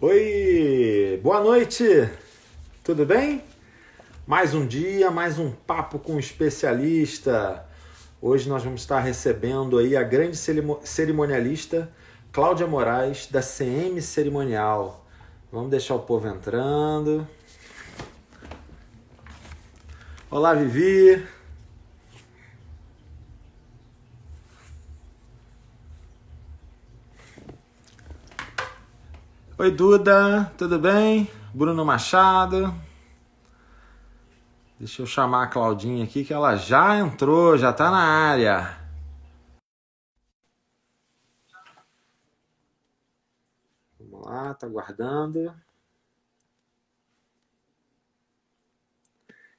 Oi, boa noite, tudo bem? Mais um dia, mais um papo com um especialista. Hoje nós vamos estar recebendo aí a grande cerimonialista Cláudia Moraes, da CM Cerimonial. Vamos deixar o povo entrando. Olá, Vivi. Oi, Duda, tudo bem? Bruno Machado. Deixa eu chamar a Claudinha aqui que ela já entrou, já tá na área. Vamos lá, tá aguardando.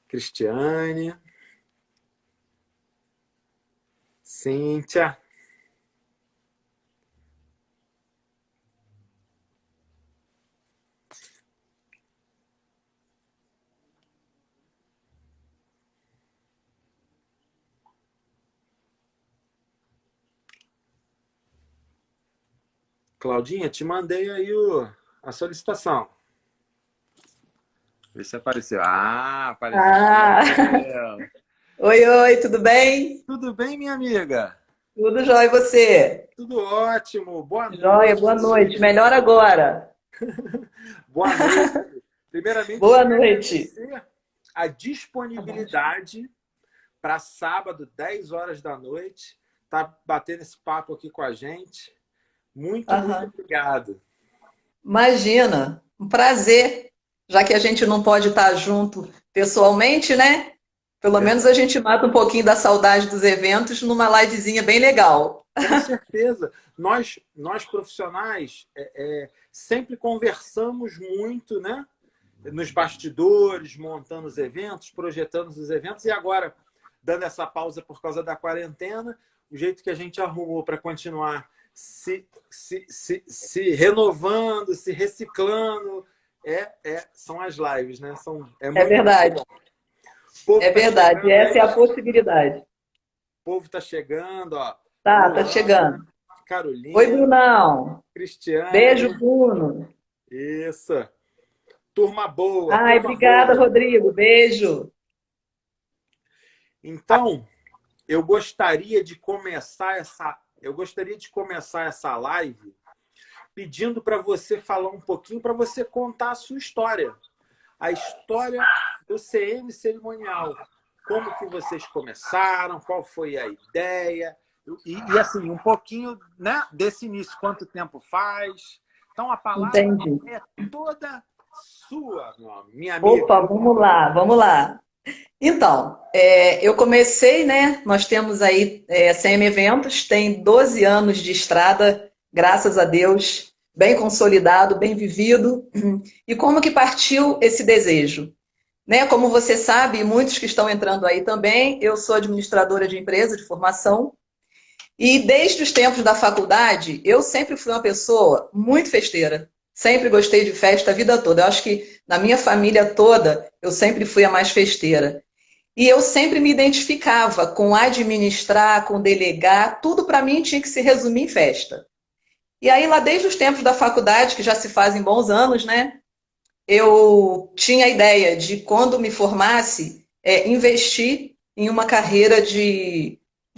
Cristiane. Cíntia. Claudinha, te mandei aí a solicitação. Vê se apareceu. Ah, Ah, apareceu. oi, oi, tudo bem? Tudo bem, minha amiga? Tudo jóia e você? Tudo ótimo. Boa Jóia, noite. boa noite. Melhor agora. Boa noite. Primeiramente, Boa queria noite. agradecer a Tá bom. disponibilidade para sábado, 10 horas da noite, tá batendo esse papo aqui com a gente. Muito, muito Aham. obrigado. Imagina, um prazer. Já que a gente não pode estar junto pessoalmente, né? Pelo menos a Verdade. gente mata um pouquinho da saudade dos eventos numa livezinha bem legal. Com certeza. Nós profissionais sempre conversamos muito, né? Nos bastidores, montando os eventos, projetando os eventos, e agora, dando essa pausa por causa da quarentena, o jeito que a gente arrumou para continuar se renovando, se reciclando, são as lives, né? É É muito, muito verdade, bom. O povo é está verdade. chegando Essa é aí, a possibilidade. o povo está chegando, ó. Tá Luana, chegando. Oi, Carolina, Brunão. Beijo, Cristiane, Bruno. isso. Turma boa, Ai, turma obrigada, boa. Rodrigo. Beijo. Então, eu gostaria de começar essa live pedindo para você falar um pouquinho, para você contar a sua história. A história do CM Cerimonial. Como que vocês começaram, qual foi a ideia, assim, um pouquinho, né, desse início, quanto tempo faz. Então, a palavra Entendi. é toda sua, minha Opa, amiga. vamos lá, vamos lá. Então, eu comecei, né? Nós temos aí CM Eventos, tem 12 anos de estrada, graças a Deus, bem consolidado, bem vivido. E como que partiu esse desejo? Né? Como você sabe, muitos que estão entrando aí também, eu sou administradora de empresa de formação, e desde os tempos da faculdade, eu sempre fui uma pessoa muito festeira. Sempre gostei de festa a vida toda. Eu acho que na minha família toda, eu sempre fui a mais festeira. E eu sempre me identificava com administrar, com delegar, tudo para mim tinha que se resumir em festa. E aí, lá desde os tempos da faculdade, que já se fazem bons anos, né? Eu tinha a ideia de, quando me formasse, investir em uma carreira de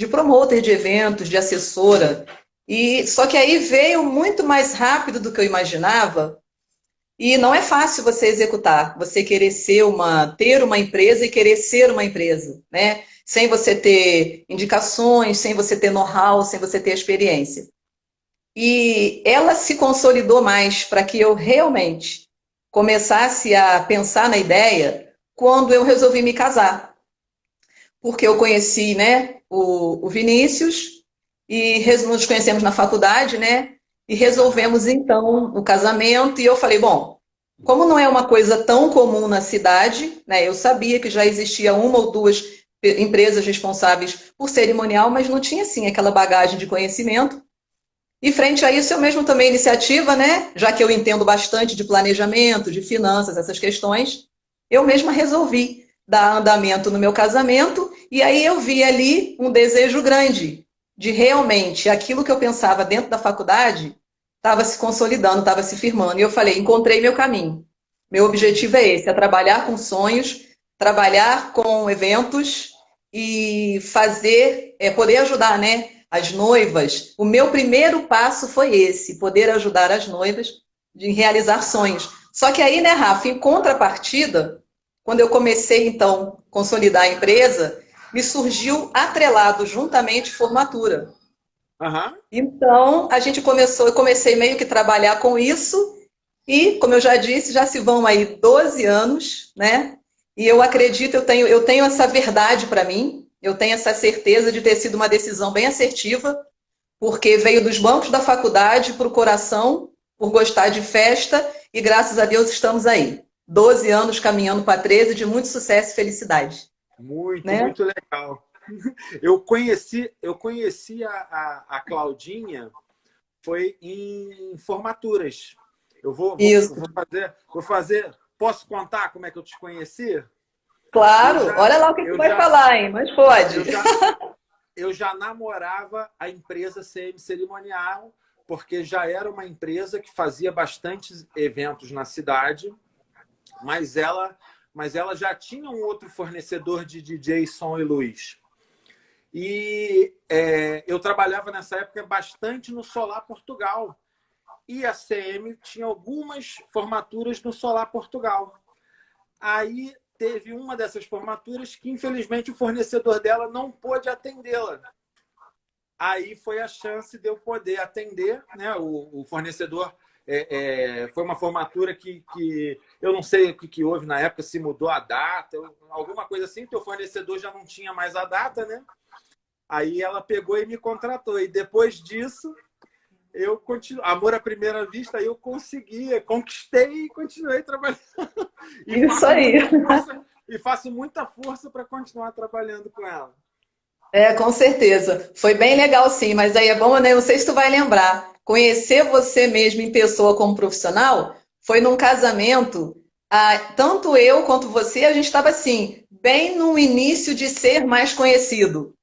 promotor de eventos, de assessora. E só que aí veio muito mais rápido do que eu imaginava, e não é fácil você executar, você querer ter uma empresa e querer ser uma empresa, né? Sem você ter indicações, sem você ter know-how, sem você ter experiência. E ela se consolidou mais para que eu realmente começasse a pensar na ideia quando eu resolvi me casar. Porque eu conheci, né, o Vinícius e nos conhecemos na faculdade, né? E resolvemos então o casamento. E eu falei, bom, como não é uma coisa tão comum na cidade, né? Eu sabia que já existia uma ou duas empresas responsáveis por cerimonial, mas não tinha assim aquela bagagem de conhecimento. E frente a isso, eu mesmo tomei iniciativa, né? Já que eu entendo bastante de planejamento, de finanças, essas questões, eu mesma resolvi dar andamento no meu casamento, e aí eu vi ali um desejo grande de realmente aquilo que eu pensava dentro da faculdade estava se consolidando, estava se firmando. E eu falei, encontrei meu caminho. Meu objetivo é esse, é trabalhar com sonhos, trabalhar com eventos e fazer, poder ajudar, né, as noivas. O meu primeiro passo foi esse, poder ajudar as noivas em realizar sonhos. Só que aí, né, Rafa, em contrapartida, quando eu comecei, então, a consolidar a empresa, me surgiu atrelado juntamente formatura. Aham. Então, a gente começou, eu comecei meio que trabalhar com isso, e, como eu já disse, já se vão aí 12 anos, né? E eu acredito, eu tenho essa verdade para mim, eu tenho essa certeza de ter sido uma decisão bem assertiva, porque veio dos bancos da faculdade para o coração, por gostar de festa, e graças a Deus estamos aí. 12 anos caminhando para 13, de muito sucesso e felicidade, Muito, né? muito legal. Eu conheci a Claudinha foi em formaturas. Isso. Vou fazer. Posso contar como é que eu te conheci? Eu Claro, já, olha lá o que você eu vai já, falar, hein? Mas pode. eu já, eu já namorava a empresa CM Cerimonial, porque já era uma empresa que fazia bastantes eventos na cidade, mas ela já tinha um outro fornecedor de DJ, som e luz. E eu trabalhava nessa época bastante no Solar Portugal. E a CM tinha algumas formaturas no Solar Portugal. Aí teve uma dessas formaturas que, infelizmente, o fornecedor dela não pôde atendê-la. Aí foi a chance de eu poder atender, né? O fornecedor foi uma formatura que eu não sei o que houve na época, se mudou a data, alguma coisa assim, que o fornecedor já não tinha mais a data, né? Aí ela pegou e me contratou. E depois disso, eu continuo. Amor à primeira vista, eu conseguia, conquistei e continuei trabalhando. E Isso faço aí. muita força, para continuar trabalhando com ela. Com certeza. Foi bem legal, sim, mas aí é bom, né? Não sei se tu vai lembrar. Conhecer você mesmo em pessoa como profissional foi num casamento. Tanto eu quanto você, a gente estava assim, bem no início de ser mais conhecido,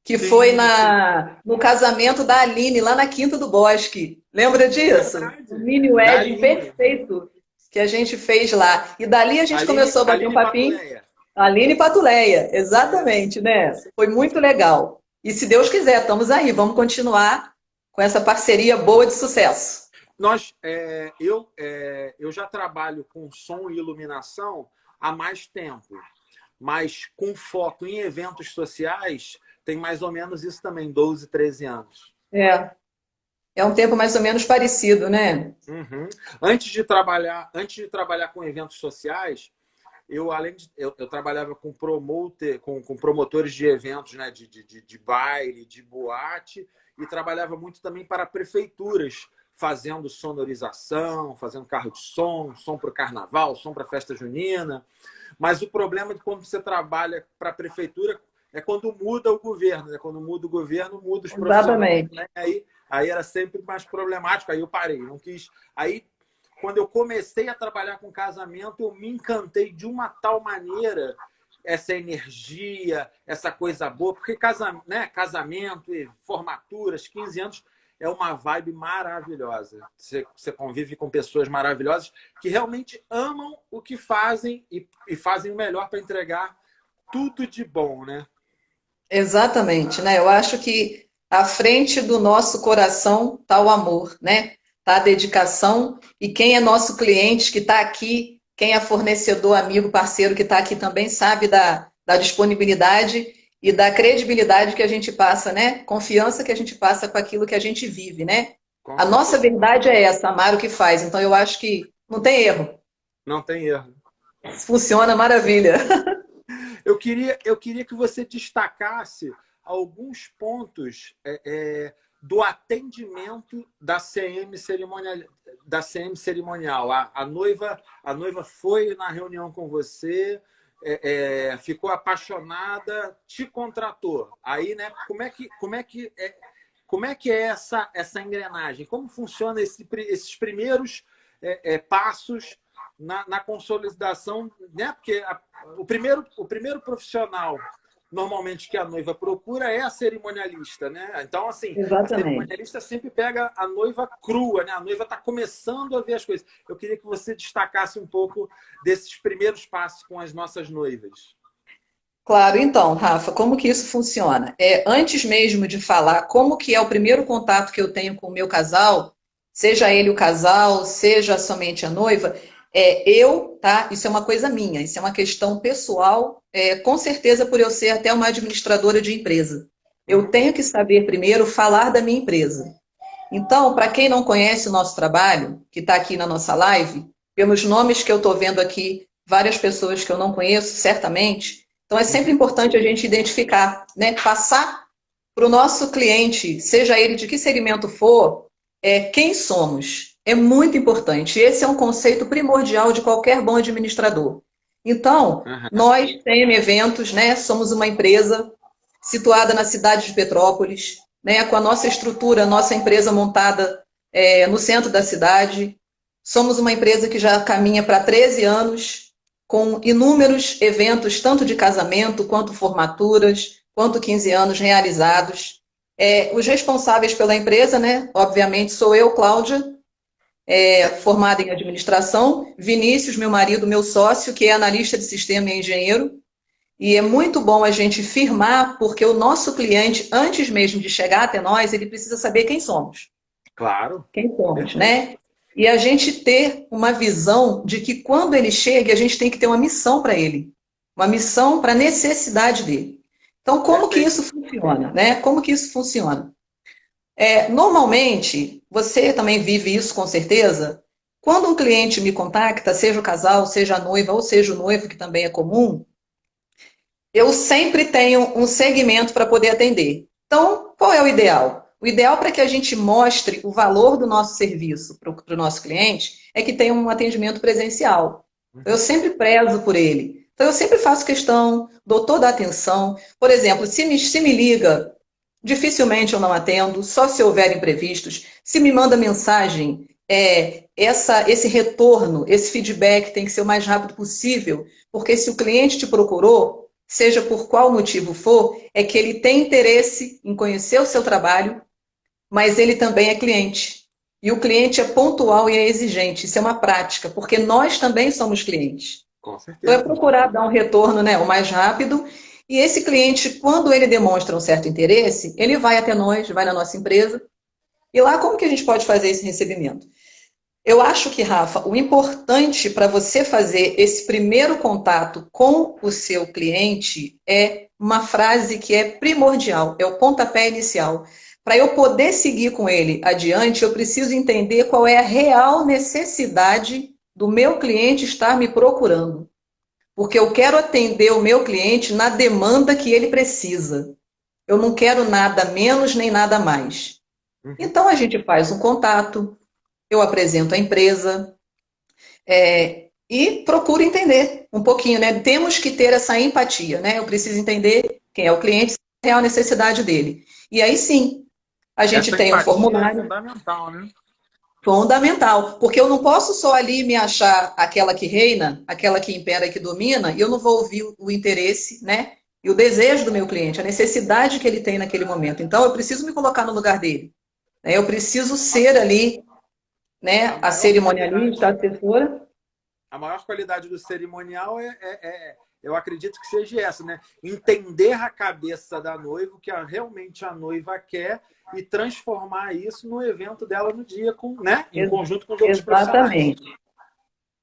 que foi Sim, sim. no casamento da Aline, lá na Quinta do Bosque. Lembra disso? O Verdade. mini Da wedding Aline. perfeito que a gente fez lá. E dali a gente começou a bater um Aline papinho. Patuleia. Aline Patuleia, Isso. exatamente, né? Foi muito legal. E se Deus quiser, estamos aí, vamos continuar com essa parceria boa de sucesso. Eu já trabalho com som e iluminação há mais tempo, mas com foco em eventos sociais, tem mais ou menos isso também, 12, 13 anos. É, é um tempo mais ou menos parecido, né? Uhum. Antes de trabalhar com eventos sociais, eu trabalhava com com promotores de eventos, né, de baile, de boate, e trabalhava muito também para prefeituras, fazendo sonorização, fazendo carro de som para o carnaval, som para a festa junina. Mas o problema de quando você trabalha para a prefeitura é quando muda o governo, né? Quando muda o governo, muda os profissionais, Exatamente. né? Aí era sempre mais problemático, aí eu parei, não quis. Aí quando eu comecei a trabalhar com casamento, eu me encantei de uma tal maneira essa energia, essa coisa boa, porque casamento e formaturas, 15 anos, é uma vibe maravilhosa. Você convive com pessoas maravilhosas que realmente amam o que fazem e fazem o melhor para entregar tudo de bom, né? Exatamente, né? Eu acho que à frente do nosso coração está o amor, né? Está a dedicação e quem é nosso cliente que está aqui, quem é fornecedor, amigo, parceiro que está aqui também sabe da disponibilidade e da credibilidade que a gente passa, né? Confiança que a gente passa com aquilo que a gente vive, né? Com A nossa certeza. verdade é essa, amar o que faz. Então eu acho que não tem erro. Não tem erro. Funciona maravilha. Eu queria que você destacasse alguns pontos do atendimento da CM cerimonial. A noiva foi na reunião com você, ficou apaixonada, te contratou. Aí, né? Como é que é essa engrenagem? Como funciona esses primeiros passos na consolidação, né? Porque o primeiro profissional normalmente que a noiva procura é a cerimonialista, né? Então, assim, a Exatamente. cerimonialista sempre pega a noiva crua, né? A noiva está começando a ver as coisas. Eu queria que você destacasse um pouco desses primeiros passos com as nossas noivas. Claro, então, Rafa, como que isso funciona? Antes mesmo de falar como que é o primeiro contato que eu tenho com o meu casal, seja ele o casal, seja somente a noiva, tá? Isso é uma coisa minha, isso é uma questão pessoal, com certeza por eu ser até uma administradora de empresa. Eu Uhum. tenho que saber primeiro falar da minha empresa. Então, para quem não conhece o nosso trabalho, que está aqui na nossa live, pelos nomes que eu estou vendo aqui, várias pessoas que eu não conheço, certamente. Então, é sempre Uhum. importante a gente identificar, né? Passar para o nosso cliente, seja ele de que segmento for, quem somos. É muito importante. Esse é um conceito primordial de qualquer bom administrador. Então, Uhum. nós, TM Eventos, né, somos uma empresa situada na cidade de Petrópolis, né, com a nossa estrutura, nossa empresa montada no centro da cidade. Somos uma empresa que já caminha para 13 anos, com inúmeros eventos, tanto de casamento, quanto formaturas, quanto 15 anos realizados. Os responsáveis pela empresa, né, obviamente, sou eu, Cláudia, formada em administração, Vinícius, meu marido, meu sócio, que é analista de sistema e engenheiro, e é muito bom a gente firmar, porque o nosso cliente, antes mesmo de chegar até nós, ele precisa saber quem somos. Claro, Quem somos, perfeito. né? E a gente ter uma visão de que quando ele chega, a gente tem que ter uma missão para ele. Uma missão para a necessidade dele. Então, como que Perfeito. isso funciona, né? Como que isso funciona? Normalmente, você também vive isso com certeza. Quando um cliente me contacta, seja o casal, seja a noiva ou seja o noivo, que também é comum, eu sempre tenho um segmento para poder atender. Então, qual é o ideal? O ideal para que a gente mostre o valor do nosso serviço para o nosso cliente é que tenha um atendimento presencial. Eu Uhum. sempre prezo por ele. Então, eu sempre faço questão, dou toda a atenção. Por exemplo, se me liga, dificilmente eu não atendo, só se houver imprevistos. Se me manda mensagem, esse retorno, esse feedback tem que ser o mais rápido possível, porque se o cliente te procurou, seja por qual motivo for, é que ele tem interesse em conhecer o seu trabalho, mas ele também é cliente. E o cliente é pontual e é exigente. Isso é uma prática, porque nós também somos clientes. Com Então, é certeza. procurar dar um retorno, né, o mais rápido. E esse cliente, quando ele demonstra um certo interesse, ele vai até nós, vai na nossa empresa. E lá, como que a gente pode fazer esse recebimento? Eu acho que, Rafa, o importante para você fazer esse primeiro contato com o seu cliente é uma frase que é primordial, é o pontapé inicial. Para eu poder seguir com ele adiante, eu preciso entender qual é a real necessidade do meu cliente estar me procurando. Porque eu quero atender o meu cliente na demanda que ele precisa. Eu não quero nada menos nem nada mais. Uhum. Então a gente faz um contato, eu apresento a empresa, e procuro entender um pouquinho, né? Temos que ter essa empatia, né? Eu preciso entender quem é o cliente, a real necessidade dele. E aí sim, a gente Essa tem um empatia é formulário fundamental, né? fundamental, porque eu não posso só ali me achar aquela que reina, aquela que impera e que domina, e eu não vou ouvir o interesse, né? E o desejo do meu cliente, a necessidade que ele tem naquele momento. Então, eu preciso me colocar no lugar dele, né? Eu preciso ser ali, A né, a maior cerimonialista, a qualidade assessora. a maior qualidade do cerimonial eu acredito que seja essa, né? Entender a cabeça da noiva, o que realmente a noiva quer e transformar isso no evento dela no dia, né? Em conjunto com os outros profissionais. Exatamente.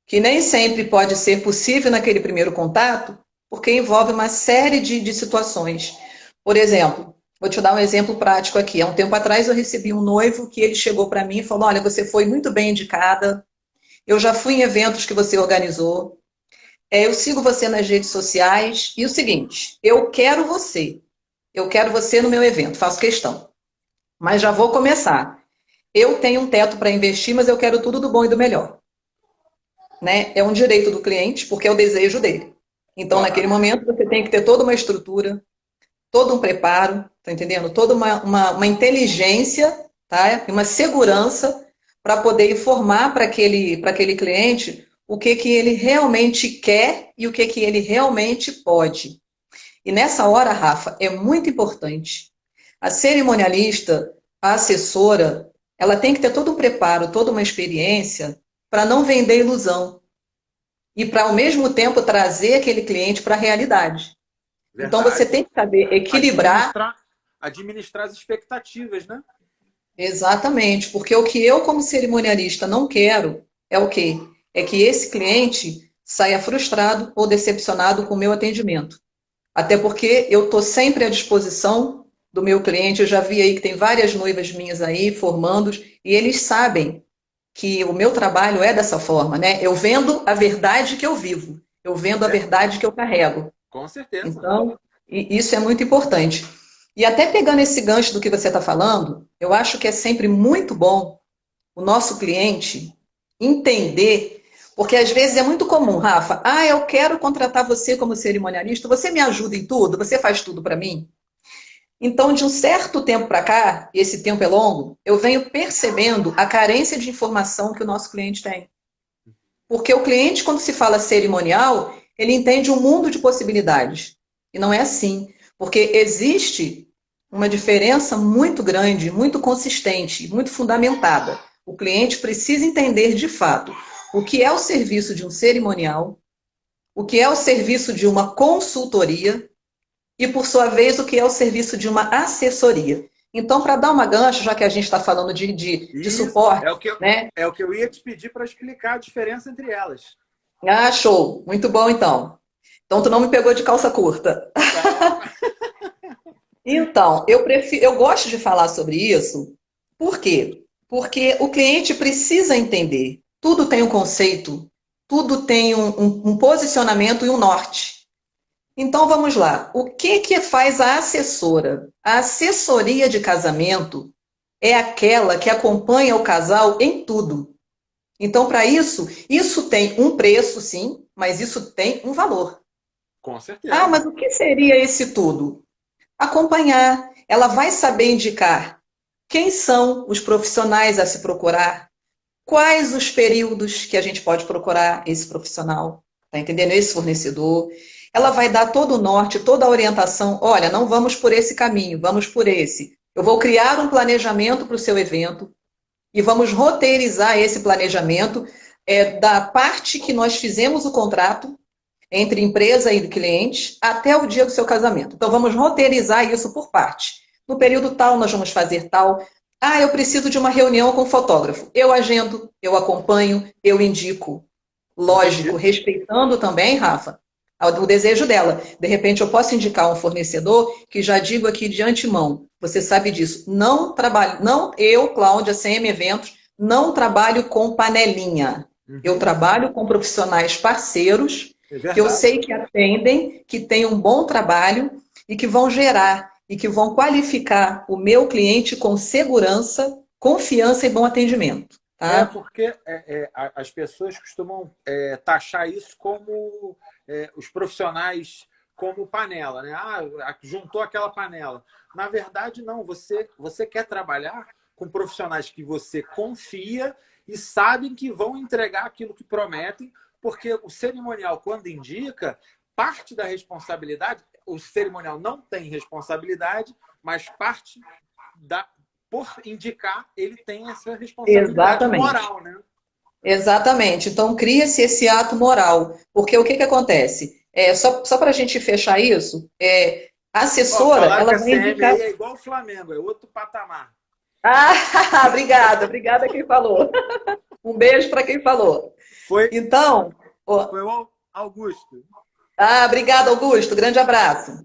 Que nem sempre pode ser possível naquele primeiro contato, porque envolve uma série de situações. Por exemplo, vou te dar um exemplo prático aqui. Há um tempo atrás eu recebi um noivo que ele chegou para mim e falou: Olha, você foi muito bem indicada, eu já fui em eventos que você organizou, eu sigo você nas redes sociais, e o seguinte, eu quero você no meu evento, faço questão. Mas já vou começar. Eu tenho um teto para investir, mas eu quero tudo do bom e do melhor. Né? É um direito do cliente, porque é o desejo dele. Então, naquele Claro. momento, você tem que ter toda uma estrutura, todo um preparo, tá entendendo? Toda uma inteligência, tá? E uma segurança para poder informar para aquele cliente o que ele realmente quer e o que ele realmente pode. E nessa hora, Rafa, é muito importante. A cerimonialista, a assessora, ela tem que ter todo um preparo, toda uma experiência para não vender ilusão e para, ao mesmo tempo, trazer aquele cliente para a realidade. Então, você Verdade. tem que saber equilibrar. Administrar as expectativas, né? Exatamente, porque o que eu, como cerimonialista, não quero é o quê? É que esse cliente saia frustrado ou decepcionado com o meu atendimento. Até porque eu estou sempre à disposição do meu cliente. Eu já vi aí que tem várias noivas minhas aí, formandos, e eles sabem que o meu trabalho é dessa forma, né? Eu vendo a verdade que eu vivo, eu vendo a Verdade. verdade que eu carrego. Com certeza. Então, isso é muito importante. E até pegando esse gancho do que você está falando, eu acho que é sempre muito bom o nosso cliente entender, porque às vezes é muito comum, Rafa, eu quero contratar você como cerimonialista, você me ajuda em tudo, você faz tudo para mim. Então, de um certo tempo para cá, e esse tempo é longo, eu venho percebendo a carência de informação que o nosso cliente tem. Porque o cliente, quando se fala cerimonial, ele entende um mundo de possibilidades. E não é assim. Porque existe uma diferença muito grande, muito consistente, muito fundamentada. O cliente precisa entender de fato o que é o serviço de um cerimonial, o que é o serviço de uma consultoria e, por sua vez, o que é o serviço de uma assessoria. Então, para dar uma gancho, já que a gente está falando de Isso suporte, né? é o que eu ia te pedir para explicar a diferença entre elas. Ah, show. Muito bom, então. Então, tu não me pegou de calça curta. Não. Então, eu gosto de falar sobre isso. Por quê? Porque o cliente precisa entender. Tudo tem um conceito, tudo tem um posicionamento e um norte. Então, vamos lá. O que que faz a assessora? A assessoria de casamento é aquela que acompanha o casal em tudo. Então, para isso, isso tem um preço, sim, mas isso tem um valor. Com Ah, certeza. mas o que seria esse tudo? Acompanhar. Ela vai saber indicar quem são os profissionais a se procurar, quais os períodos que a gente pode procurar esse profissional, tá entendendo? Esse fornecedor. Ela vai dar todo o norte, toda a orientação. Olha, não vamos por esse caminho, vamos por esse. Eu vou criar um planejamento para o seu evento e vamos roteirizar esse planejamento da parte que nós fizemos o contrato entre empresa e cliente até o dia do seu casamento. Então, vamos roteirizar isso por parte. No período tal, nós vamos fazer tal. Ah, eu preciso de uma reunião com o fotógrafo. Eu agendo, eu acompanho, eu indico. Lógico, Entendi. respeitando também, Rafa, o desejo dela. De repente, eu posso indicar um fornecedor que já digo aqui de antemão. Você sabe disso. Não trabalho, não eu, Cláudia, CM Eventos, não trabalho com panelinha. Eu Uhum. trabalho com profissionais parceiros É que eu verdade. sei que atendem, que têm um bom trabalho e que vão gerar e que vão qualificar o meu cliente com segurança, confiança e bom atendimento, É tá? porque as pessoas costumam taxar isso como os profissionais como panela, né? Juntou aquela panela. Na verdade, não. Você quer trabalhar com profissionais que você confia e sabem que vão entregar aquilo que prometem, porque o cerimonial, quando indica, parte da responsabilidade, o cerimonial não tem responsabilidade, mas parte da, por indicar, ele tem essa responsabilidade Exatamente. moral, né? Exatamente. Então, cria-se esse ato moral. Porque o que que acontece? Só para a gente fechar isso, a Ó, assessora, falaram que ela a vai CM indicar. aí é igual o Flamengo, é outro patamar. Ah, obrigada, obrigada a quem falou. Um beijo para quem falou. Foi, Então, ó, foi o Augusto. obrigada, Augusto. Grande abraço.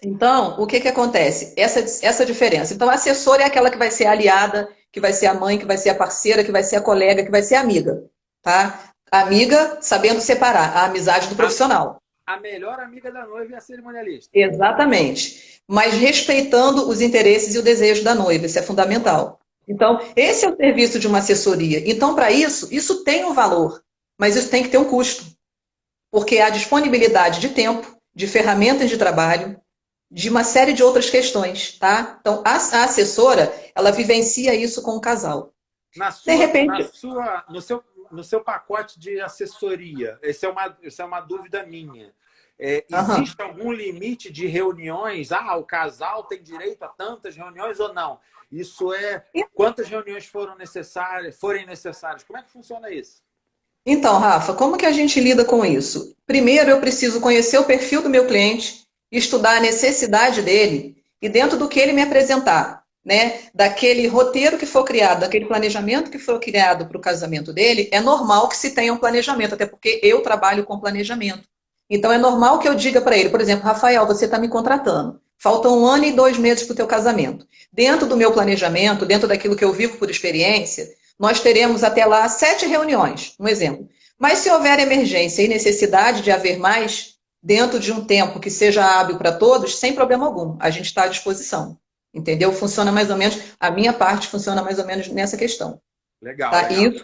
Então, o que que acontece? Essa diferença. Então, a assessora é aquela que vai ser a aliada, que vai ser a mãe, que vai ser a parceira, que vai ser a colega, que vai ser a amiga, tá? A amiga sabendo separar a amizade do A, profissional. a melhor amiga da noiva é a cerimonialista. Exatamente. Mas respeitando os interesses e o desejo da noiva, isso é fundamental. Então, esse é o serviço de uma assessoria. Então, para isso, isso tem um valor, mas isso tem que ter um custo, porque há disponibilidade de tempo, de ferramentas de trabalho, de uma série de outras questões, tá? Então, a assessora, ela vivencia isso com o casal. De repente, No seu pacote de assessoria, essa é uma dúvida minha. Aham. existe algum limite de reuniões? Ah, o casal tem direito a tantas reuniões ou não? Isso é quantas reuniões forem necessárias? Como é que funciona isso? Então, Rafa, como que a gente lida com isso? Primeiro, eu preciso conhecer o perfil do meu cliente, estudar a necessidade dele e dentro do que ele me apresentar, né? Daquele roteiro que for criado, daquele planejamento que for criado para o casamento dele, é normal que se tenha um planejamento, até porque eu trabalho com planejamento. Então, é normal que eu diga para ele, por exemplo, Rafael, você está me contratando. Faltam 1 ano e 2 meses para o teu casamento. Dentro do meu planejamento, dentro daquilo que eu vivo por experiência, nós teremos até lá 7 reuniões, um exemplo. Mas se houver emergência e necessidade de haver mais, dentro de um tempo que seja hábil para todos, sem problema algum, a gente está à disposição. Entendeu? Funciona mais ou menos, a minha parte funciona mais ou menos nessa questão. Legal, Tá? legal.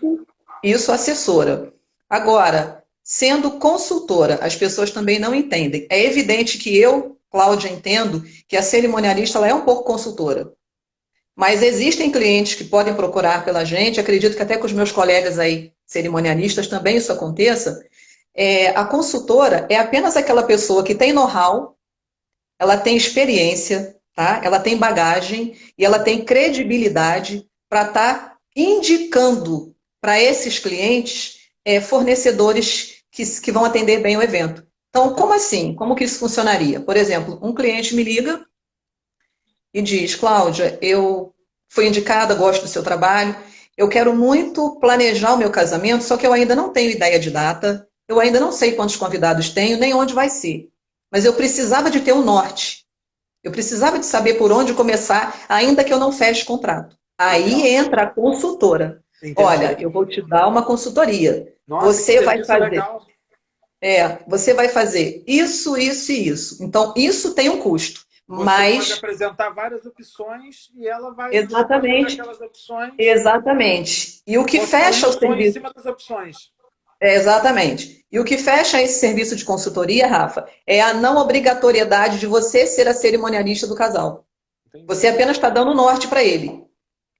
Isso assessora. Agora, sendo consultora, as pessoas também não entendem. É evidente que eu, Cláudia, entendo que a cerimonialista ela é um pouco consultora. Mas existem clientes que podem procurar pela gente, acredito que até com os meus colegas aí, cerimonialistas, também isso aconteça. A consultora é apenas aquela pessoa que tem know-how, ela tem experiência, tá? Ela tem bagagem e ela tem credibilidade para estar indicando para esses clientes fornecedores que vão atender bem o evento. Então, como assim? Como que isso funcionaria? Por exemplo, um cliente me liga e diz, Cláudia, eu fui indicada, gosto do seu trabalho, eu quero muito planejar o meu casamento, só que eu ainda não tenho ideia de data, eu ainda não sei quantos convidados tenho, nem onde vai ser. Mas eu precisava de ter um norte. Eu precisava de saber por onde começar, ainda que eu não feche contrato. Aí Legal. entra a consultora. Entendi. Olha, eu vou te dar uma consultoria. Nossa, que Você vai serviço fazer, legal. você vai fazer isso, isso e isso. Então, isso tem um custo. Você pode Mas, apresentar várias opções e ela vai escolher exatamente, daquelas opções, exatamente. E o que construir fecha um o sonho em serviço, cima das opções. exatamente. E o que fecha esse serviço de consultoria, Rafa, é a não obrigatoriedade de você ser a cerimonialista do casal. Você Entendi. apenas está dando norte para ele.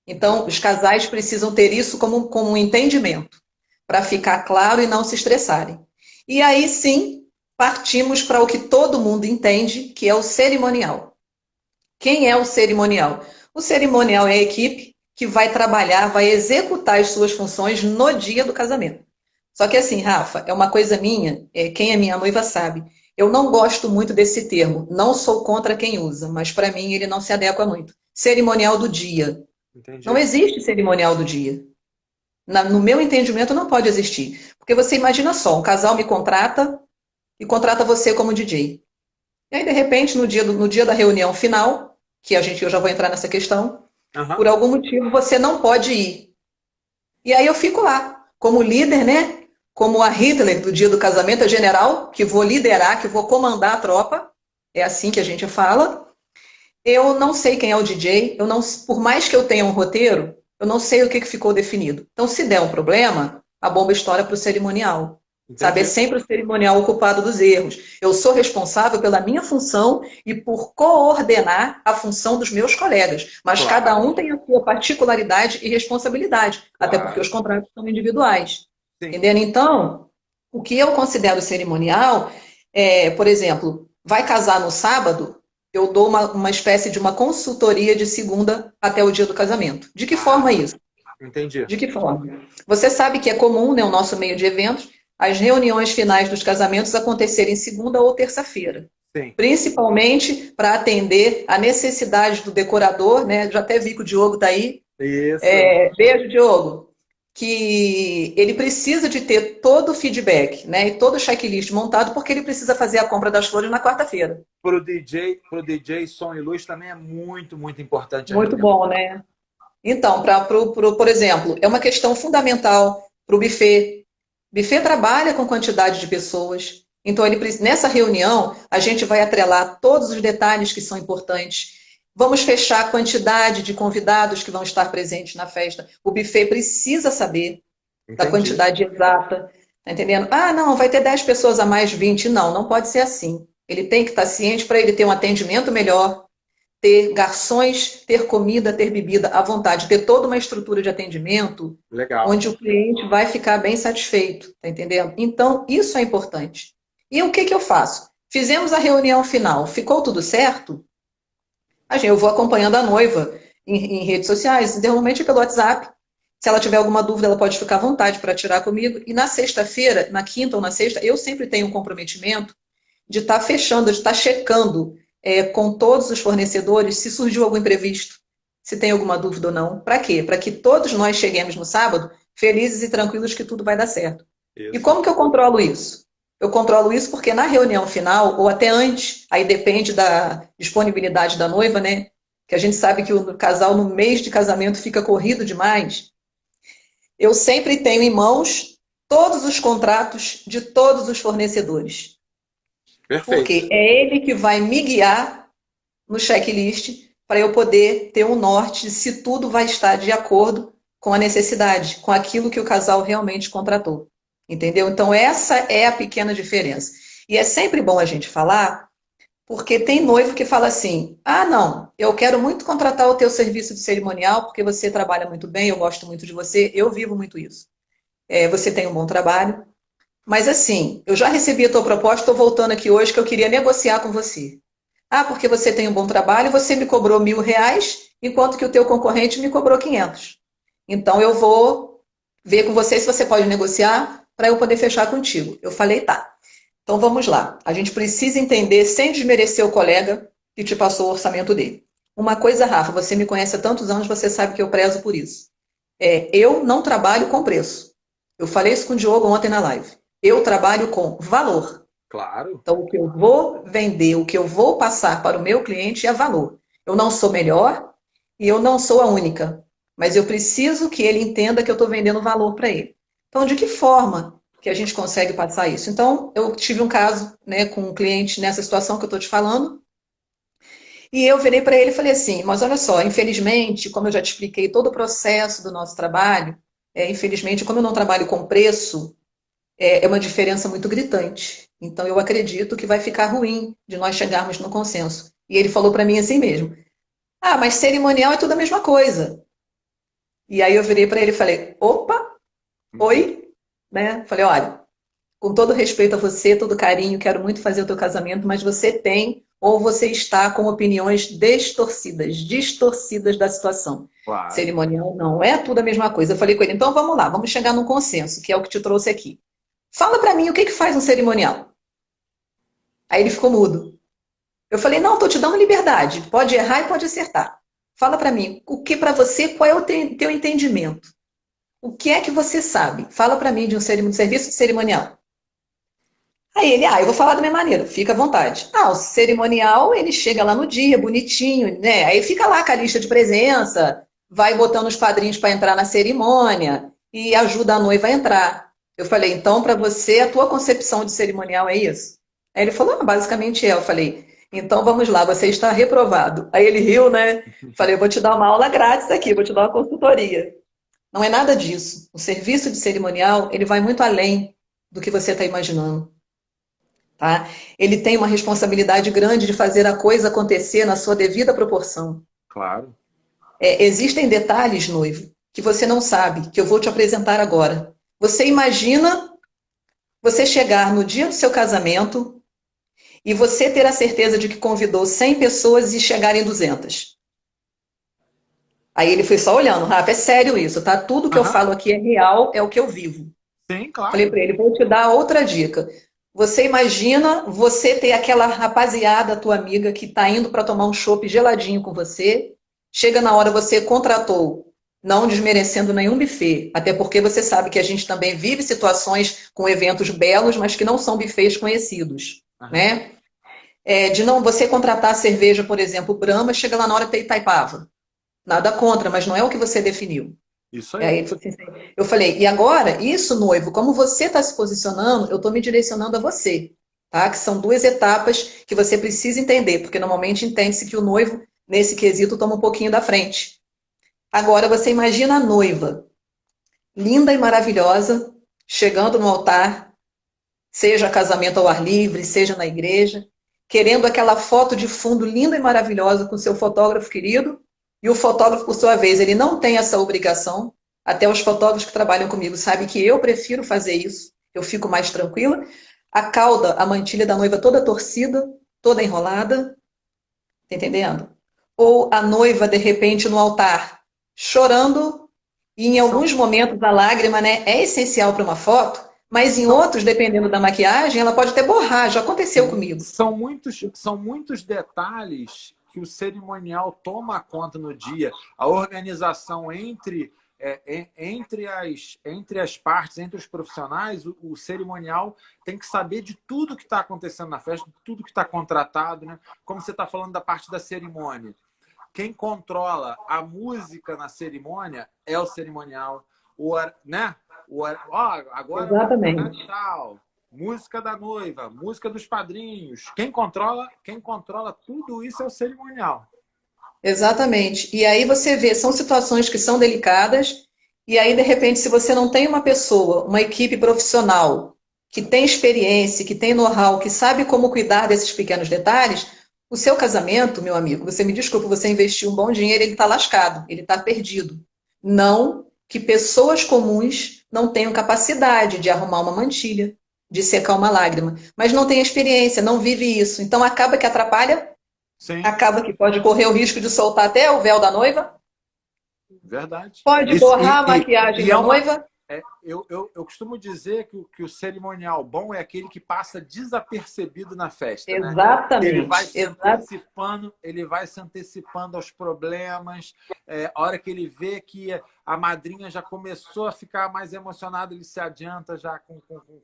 Então, Entendi. os casais precisam ter isso como um entendimento, para ficar claro e não se estressarem. E aí sim, partimos para o que todo mundo entende, que é o cerimonial. Quem é o cerimonial? O cerimonial é a equipe que vai trabalhar, vai executar as suas funções no dia do casamento. Só que assim, Rafa, é uma coisa minha, quem é minha noiva sabe. Eu não gosto muito desse termo, não sou contra quem usa, mas para mim ele não se adequa muito. Cerimonial do dia. Não Entendi. existe cerimonial do dia. No meu entendimento, não pode existir. Porque você imagina só, um casal me contrata e contrata você como DJ. E aí, de repente, no dia da reunião final, que eu já vou entrar nessa questão, Aham. por algum motivo você não pode ir. E aí eu fico lá, como líder, né? Como a Hitler do dia do casamento, a general, que vou liderar, que vou comandar a tropa. É assim que a gente fala. Eu não sei quem é o DJ, por mais que eu tenha um roteiro, eu não sei o que ficou definido. Então, se der um problema, a bomba estoura para o cerimonial. Sabe, é Entendi. sempre o cerimonial o culpado dos erros. Eu sou responsável pela minha função e por coordenar a função dos meus colegas. Mas cada Claro, um tem a sua particularidade e responsabilidade, até porque os claro. contratos são individuais. Sim. Entendendo? Então, o que eu considero cerimonial por exemplo, vai casar no sábado, eu dou uma espécie de uma consultoria de segunda até o dia do casamento. De que forma Ah, isso? entendi. De que forma? Você sabe que é comum, né, o nosso meio de eventos, as reuniões finais dos casamentos acontecerem segunda ou terça-feira. Sim. Principalmente para atender a necessidade do decorador, né? Já até vi que o Diogo está aí. Isso. Beijo, Diogo. Que ele precisa de ter todo o feedback, né? E todo o checklist montado, porque ele precisa fazer a compra das flores na quarta-feira. Pro DJ, som e luz também é muito, muito importante a Muito reunião. bom, né? Então, por exemplo, é uma questão fundamental para o buffet. Buffet trabalha com quantidade de pessoas. Então, nessa reunião, a gente vai atrelar todos os detalhes que são importantes. Vamos fechar a quantidade de convidados que vão estar presentes na festa. O buffet precisa saber da Entendi. quantidade exata. Tá entendendo? Ah, não, vai ter 10 pessoas a mais, 20. Não, não pode ser assim. Ele tem que estar ciente para ele ter um atendimento melhor, ter garçons, ter comida, ter bebida à vontade, ter toda uma estrutura de atendimento Legal. onde o cliente vai ficar bem satisfeito, tá entendendo? Então, isso é importante. E o que eu faço? Fizemos a reunião final, ficou tudo certo? Eu vou acompanhando a noiva em redes sociais, normalmente pelo WhatsApp. Se ela tiver alguma dúvida, ela pode ficar à vontade para tirar comigo. E na sexta-feira, na quinta ou na sexta, eu sempre tenho um comprometimento de estar fechando, de estar checando com todos os fornecedores se surgiu algum imprevisto, se tem alguma dúvida ou não. Para quê? Para que todos nós cheguemos no sábado felizes e tranquilos que tudo vai dar certo. E Isso. como que eu controlo isso? Eu controlo isso porque na reunião final, ou até antes, aí depende da disponibilidade da noiva, né? Que a gente sabe que o casal no mês de casamento fica corrido demais. Eu sempre tenho em mãos todos os contratos de todos os fornecedores. Perfeito. Porque é ele que vai me guiar no checklist para eu poder ter um norte de se tudo vai estar de acordo com a necessidade, com aquilo que o casal realmente contratou. Entendeu? Então, essa é a pequena diferença. E é sempre bom a gente falar, porque tem noivo que fala assim: ah, não, eu quero muito contratar o teu serviço de cerimonial, porque você trabalha muito bem, eu gosto muito de você, eu vivo muito isso. Você tem um bom trabalho. Mas assim, eu já recebi a tua proposta, estou voltando aqui hoje que eu queria negociar com você. Ah, porque você tem um bom trabalho, você me cobrou R$ 1.000, enquanto que o teu concorrente me cobrou 500. Então eu vou ver com você se você pode negociar para eu poder fechar contigo. Eu falei, tá. Então vamos lá. A gente precisa entender, sem desmerecer o colega que te passou o orçamento dele. Uma coisa, Rafa, você me conhece há tantos anos, você sabe que eu prezo por isso. Eu não trabalho com preço. Eu falei isso com o Diogo ontem na live. Eu trabalho com valor. Claro. Então, o que eu vou vender, o que eu vou passar para o meu cliente é valor. Eu não sou melhor e eu não sou a única, mas eu preciso que ele entenda que eu estou vendendo valor para ele. Então, de que forma que a gente consegue passar isso? Então, eu tive um caso, né, com um cliente nessa situação que eu estou te falando, e eu virei para ele e falei assim: mas olha só, infelizmente, como eu já te expliquei todo o processo do nosso trabalho, infelizmente, como eu não trabalho com preço, é uma diferença muito gritante. Então, eu acredito que vai ficar ruim de nós chegarmos no consenso. E ele falou para mim assim mesmo: ah, mas cerimonial é tudo a mesma coisa. E aí eu virei para ele e falei: opa, Uhum. oi, né? Falei: olha, com todo respeito a você, todo carinho, quero muito fazer o teu casamento, mas você tem ou você está com opiniões distorcidas da situação. Claro. Cerimonial não é tudo a mesma coisa. Eu falei com ele: então vamos lá, vamos chegar num consenso, que é o que te trouxe aqui. Fala para mim o que que faz um cerimonial. Aí ele ficou mudo. Eu falei: não, estou te dando liberdade. Pode errar e pode acertar. Fala para mim, o que para você, qual é o teu entendimento? O que é que você sabe? Fala para mim de um serviço de cerimonial. Aí ele, eu vou falar da minha maneira, fica à vontade. Ah, o cerimonial, ele chega lá no dia, bonitinho, né? Aí fica lá com a lista de presença, vai botando os padrinhos para entrar na cerimônia e ajuda a noiva a entrar. Eu falei: então, para você, a tua concepção de cerimonial é isso? Aí ele falou: basicamente é. Eu falei: então vamos lá, você está reprovado. Aí ele riu, né? Falei: eu vou te dar uma aula grátis aqui, vou te dar uma consultoria. Não é nada disso. O serviço de cerimonial, ele vai muito além do que você está imaginando. Tá? Ele tem uma responsabilidade grande de fazer a coisa acontecer na sua devida proporção. Claro. Existem detalhes, noivo, que você não sabe, que eu vou te apresentar agora. Você imagina você chegar no dia do seu casamento e você ter a certeza de que convidou 100 pessoas e chegarem 200. Aí ele foi só olhando: Rafa, é sério isso, tá? Tudo que eu Aham. falo aqui é real, é o que eu vivo. Sim, Falei claro. para ele: vou te dar outra dica. Você imagina você ter aquela rapaziada, tua amiga, que está indo para tomar um chopp geladinho com você. Chega na hora, você contratou, não desmerecendo nenhum buffet, até porque você sabe que a gente também vive situações com eventos belos, mas que não são buffets conhecidos, Aham. né? De não você contratar cerveja, por exemplo, Brahma, chega lá na hora tem Itaipava. Nada contra, mas não é o que você definiu. Isso Aí aí. ele falou assim, eu falei: e agora, isso, noivo, como você está se posicionando, eu estou me direcionando a você, tá? Que são duas etapas que você precisa entender, porque normalmente entende-se que o noivo, nesse quesito, toma um pouquinho da frente. Agora, você imagina a noiva, linda e maravilhosa, chegando no altar, seja casamento ao ar livre, seja na igreja, querendo aquela foto de fundo linda e maravilhosa com seu fotógrafo querido, e o fotógrafo, por sua vez, ele não tem essa obrigação. Até os fotógrafos que trabalham comigo sabem que eu prefiro fazer isso, eu fico mais tranquila. a cauda, a mantilha da noiva toda torcida, toda enrolada, tá entendendo? Ou a noiva, de repente, no altar, chorando, e em São, alguns momentos a lágrima, né, é essencial para uma foto, mas em são, outros, dependendo da maquiagem, ela pode até borrar, já aconteceu sim, comigo. são muitos detalhes que o cerimonial toma conta no dia. A organização entre as partes, entre os profissionais, o cerimonial tem que saber de tudo que está acontecendo na festa, de tudo que está contratado, né? Como você está falando da parte da cerimônia. Quem controla a música na cerimônia é o cerimonial. Né? Agora vai tocar Exatamente. tal. Música da noiva, música dos padrinhos. Quem controla tudo isso é o cerimonial. Exatamente. E aí você vê, são situações que são delicadas, e aí, de repente, se você não tem uma pessoa, uma equipe profissional, que tem experiência, que tem know-how, que sabe como cuidar desses pequenos detalhes, o seu casamento, meu amigo, você me desculpa, você investiu um bom dinheiro, ele está lascado, ele está perdido. Não que pessoas comuns não tenham capacidade de arrumar uma mantilha, de secar uma lágrima, mas não tem experiência, não vive isso. Então acaba que atrapalha. Sim, Acaba que pode correr o risco de soltar até o véu da noiva, verdade. pode Isso, borrar a maquiagem é da uma. noiva. Eu costumo dizer que o cerimonial bom é aquele que passa desapercebido na festa, né? Exatamente, exato, Ele vai se antecipando aos problemas. A hora que ele vê que a madrinha já começou a ficar mais emocionada, ele se adianta já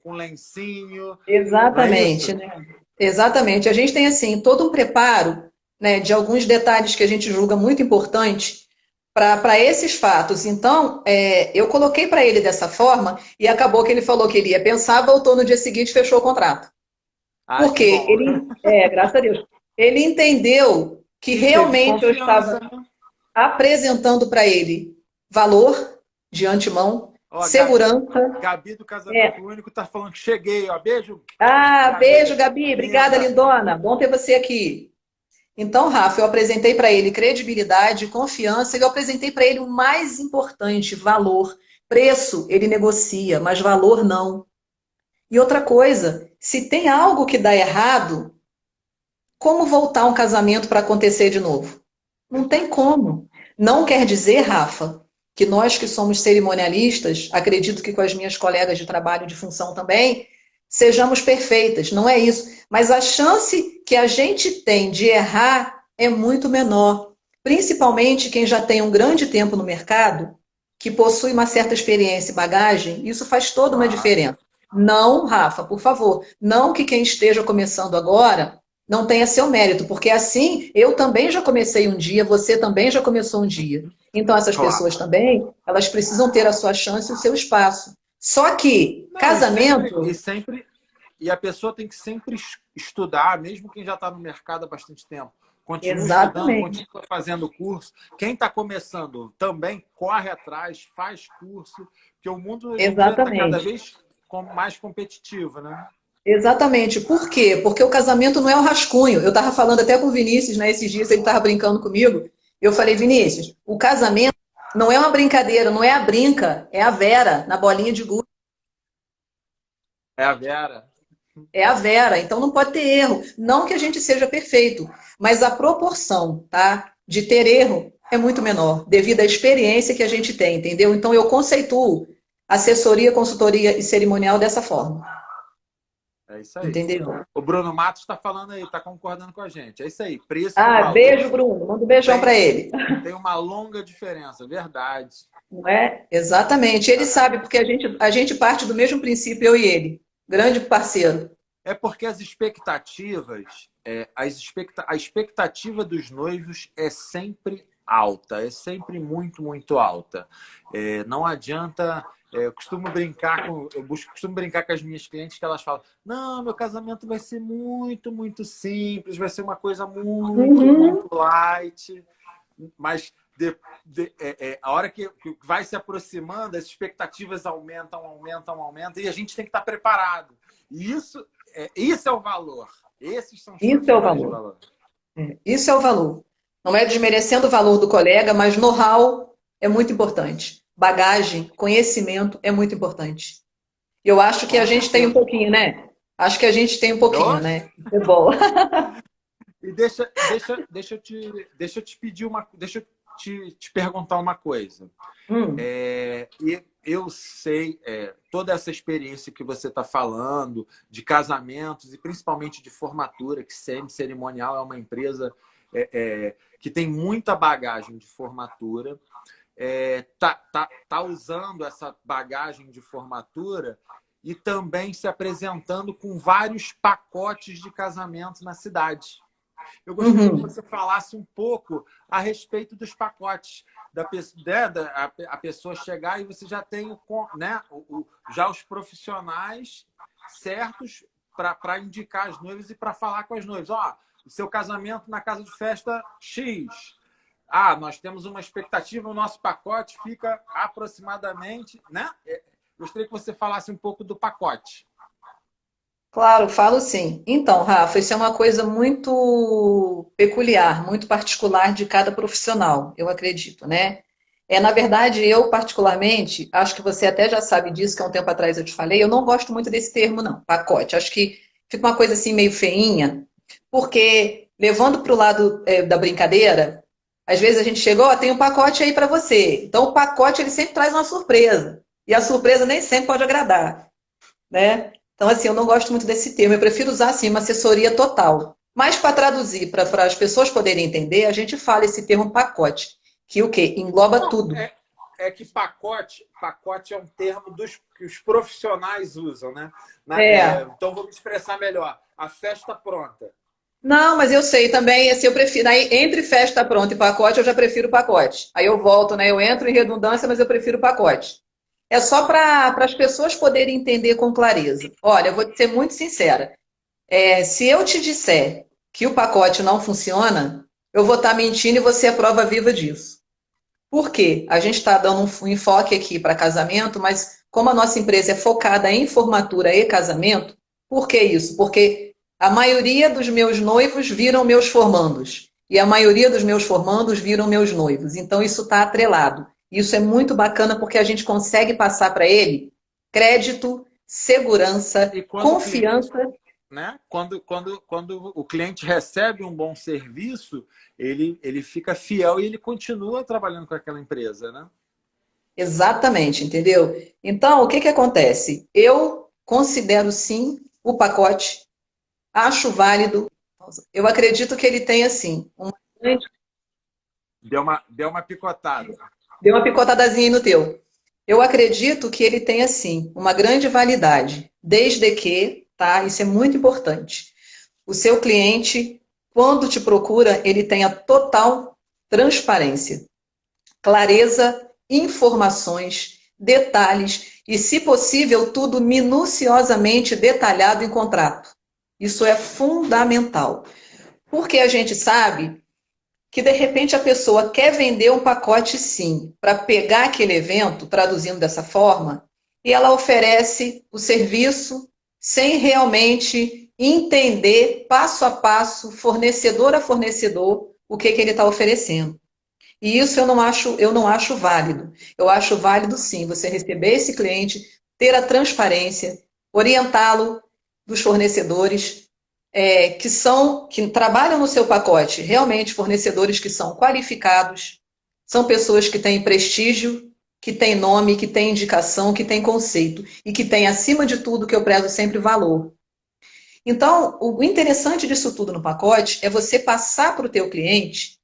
com lencinho, não é exatamente, isso? né? Exatamente. A gente tem assim todo um preparo, né, de alguns detalhes que a gente julga muito importante para esses fatos. Então, eu coloquei para ele dessa forma e acabou que ele falou que ele ia pensar, voltou no dia seguinte e fechou o contrato. Ai, Porque que bom. graças a Deus, ele entendeu que E teve realmente eu confiança, estava né? apresentando para ele valor de antemão, Ó, segurança. Gabi do É. Casamento Único tá falando que cheguei, ó. Beijo, Ah, beijo, Gabi. Gabi. Obrigada, Linda. lindona. Bom ter você aqui. Então, Rafa, eu apresentei para ele credibilidade, confiança, e eu apresentei para ele o mais importante, valor. Preço, ele negocia, mas valor não. E outra coisa, se tem algo que dá errado, como voltar um casamento para acontecer de novo? Não tem Verdade. como. Não quer dizer, Rafa, que nós que somos cerimonialistas, acredito que com as minhas colegas de trabalho de função também, sejamos perfeitas. Não é isso. Mas a chance que a gente tem de errar é muito menor. Principalmente quem já tem um grande tempo no mercado, que possui uma certa experiência e bagagem, isso faz toda uma Claro. diferença. Não, Rafa, por favor, não que quem esteja começando agora não tenha seu mérito, porque assim eu também já comecei um dia, você também já começou um dia. Então essas pessoas Claro. também, elas precisam ter a sua chance e o seu espaço. Só que Não, casamento, e a pessoa tem que sempre estudar, mesmo quem já está no mercado há bastante tempo. Continua estudando, exatamente, continua fazendo curso. Quem está começando também corre atrás, faz curso, porque o mundo hoje em dia está cada exatamente. vez mais competitivo, né? Exatamente. Por quê? Porque o casamento não é um rascunho. Eu estava falando até com o Vinícius, né, esses dias, ele estava brincando comigo. Eu falei, Vinícius, o casamento não é uma brincadeira, não é a brinca, é a Vera na bolinha de gude. É a Vera. É a Vera, então não pode ter erro. Não que a gente seja perfeito, mas a proporção, tá, de ter erro é muito menor, devido à experiência que a gente tem, entendeu? Então eu conceituo assessoria, consultoria e cerimonial dessa forma, É isso aí. entendeu? O Bruno Matos está falando aí, está concordando com a gente. É isso aí. Preço e Ah, valor beijo, Bruno. Manda um beijão tem, para ele. tem uma longa diferença, verdade. Não é? Exatamente. Ele sabe, porque a gente parte do mesmo princípio, eu e ele. Grande parceiro. É porque as expectativas, a expectativa dos noivos é sempre alta, é sempre muito, muito alta. Não adianta. Costumo brincar com as minhas clientes que elas falam: não, meu casamento vai ser muito, muito simples, vai ser uma coisa muito, Uhum. muito light, mas a hora que vai se aproximando, as expectativas aumentam, aumentam, aumentam, e a gente tem que estar preparado. E isso é o valor. Esses são os Isso é o profissionais de valor. valor. Isso é o valor. Não é desmerecendo o valor do colega, mas know-how é muito importante. Bagagem, conhecimento é muito importante. Eu acho que a Com gente tem um certeza. pouquinho, né? Acho que a gente tem um pouquinho, Oxe. né? É bom. E deixa eu te pedir deixa eu te perguntar uma coisa. Hum, E eu sei toda essa experiência que você está falando de casamentos e principalmente de formatura, que CM Cerimonial é uma empresa que tem muita bagagem de formatura, tá usando essa bagagem de formatura e também se apresentando com vários pacotes de casamentos na cidade. Eu gostaria que uhum. você falasse um pouco a respeito dos pacotes. A pessoa chegar e você já tem né, já os profissionais certos para indicar as noivas e para falar com as noivas. Ó, o seu casamento na casa de festa X. Ah, nós temos uma expectativa, o nosso pacote fica aproximadamente, né? Gostaria que você falasse um pouco do pacote. Claro, falo sim. Então, Rafa, isso é uma coisa muito peculiar, muito particular de cada profissional, eu acredito, né? Na verdade, eu particularmente, acho que você até já sabe disso, que há um tempo atrás eu te falei, eu não gosto muito desse termo, não, pacote. Acho que fica uma coisa assim meio feinha, porque levando para o lado da brincadeira, às vezes a gente chegou, ó, tem um pacote aí para você. Então, o pacote ele sempre traz uma surpresa, e a surpresa nem sempre pode agradar, né? Então, assim, eu não gosto muito desse termo, eu prefiro usar, assim, uma assessoria total. Mas, para traduzir, para as pessoas poderem entender, a gente fala esse termo pacote, que o quê? Engloba Não, tudo. que pacote é um termo que os profissionais usam, né? É. Então, vou me expressar melhor. A festa pronta. Não, mas eu sei também, assim, eu prefiro, aí, entre festa pronta e pacote, eu já prefiro pacote. Aí eu volto, né? Eu entro em redundância, mas eu prefiro pacote. É só para as pessoas poderem entender com clareza. Olha, eu vou te ser muito sincera. Se eu te disser que o pacote não funciona, eu vou estar mentindo e você é prova viva disso. Por quê? A gente está dando um enfoque aqui para casamento, mas como a nossa empresa é focada em formatura e casamento, por que isso? Porque a maioria dos meus noivos viram meus formandos. E a maioria dos meus formandos viram meus noivos. Então, isso está atrelado. Isso é muito bacana porque a gente consegue passar para ele crédito, segurança, E quando o cliente, confiança. né? Quando o cliente recebe um bom serviço, ele fica fiel e ele continua trabalhando com aquela empresa, né? Exatamente, entendeu? Então, o que que acontece? Eu considero sim o pacote, acho válido. Eu acredito que ele tem assim, Deu uma picotada. deu uma picotadazinha aí no teu. Eu acredito que ele tem assim uma grande validade, desde que, tá? Isso é muito importante. O seu cliente, quando te procura, ele tenha total transparência, clareza, informações, detalhes e, se possível, tudo minuciosamente detalhado em contrato. Isso é fundamental, porque a gente sabe que de repente a pessoa quer vender um pacote sim, para pegar aquele evento, traduzindo dessa forma, e ela oferece o serviço sem realmente entender passo a passo, fornecedor a fornecedor, o que ele está oferecendo. E isso eu não acho válido. Eu acho válido sim você receber esse cliente, ter a transparência, orientá-lo dos fornecedores que trabalham no seu pacote, realmente fornecedores que são qualificados, são pessoas que têm prestígio, que têm nome, que têm indicação, que têm conceito e que têm, acima de tudo, que eu prezo sempre valor. Então, o interessante disso tudo no pacote é você passar para o teu cliente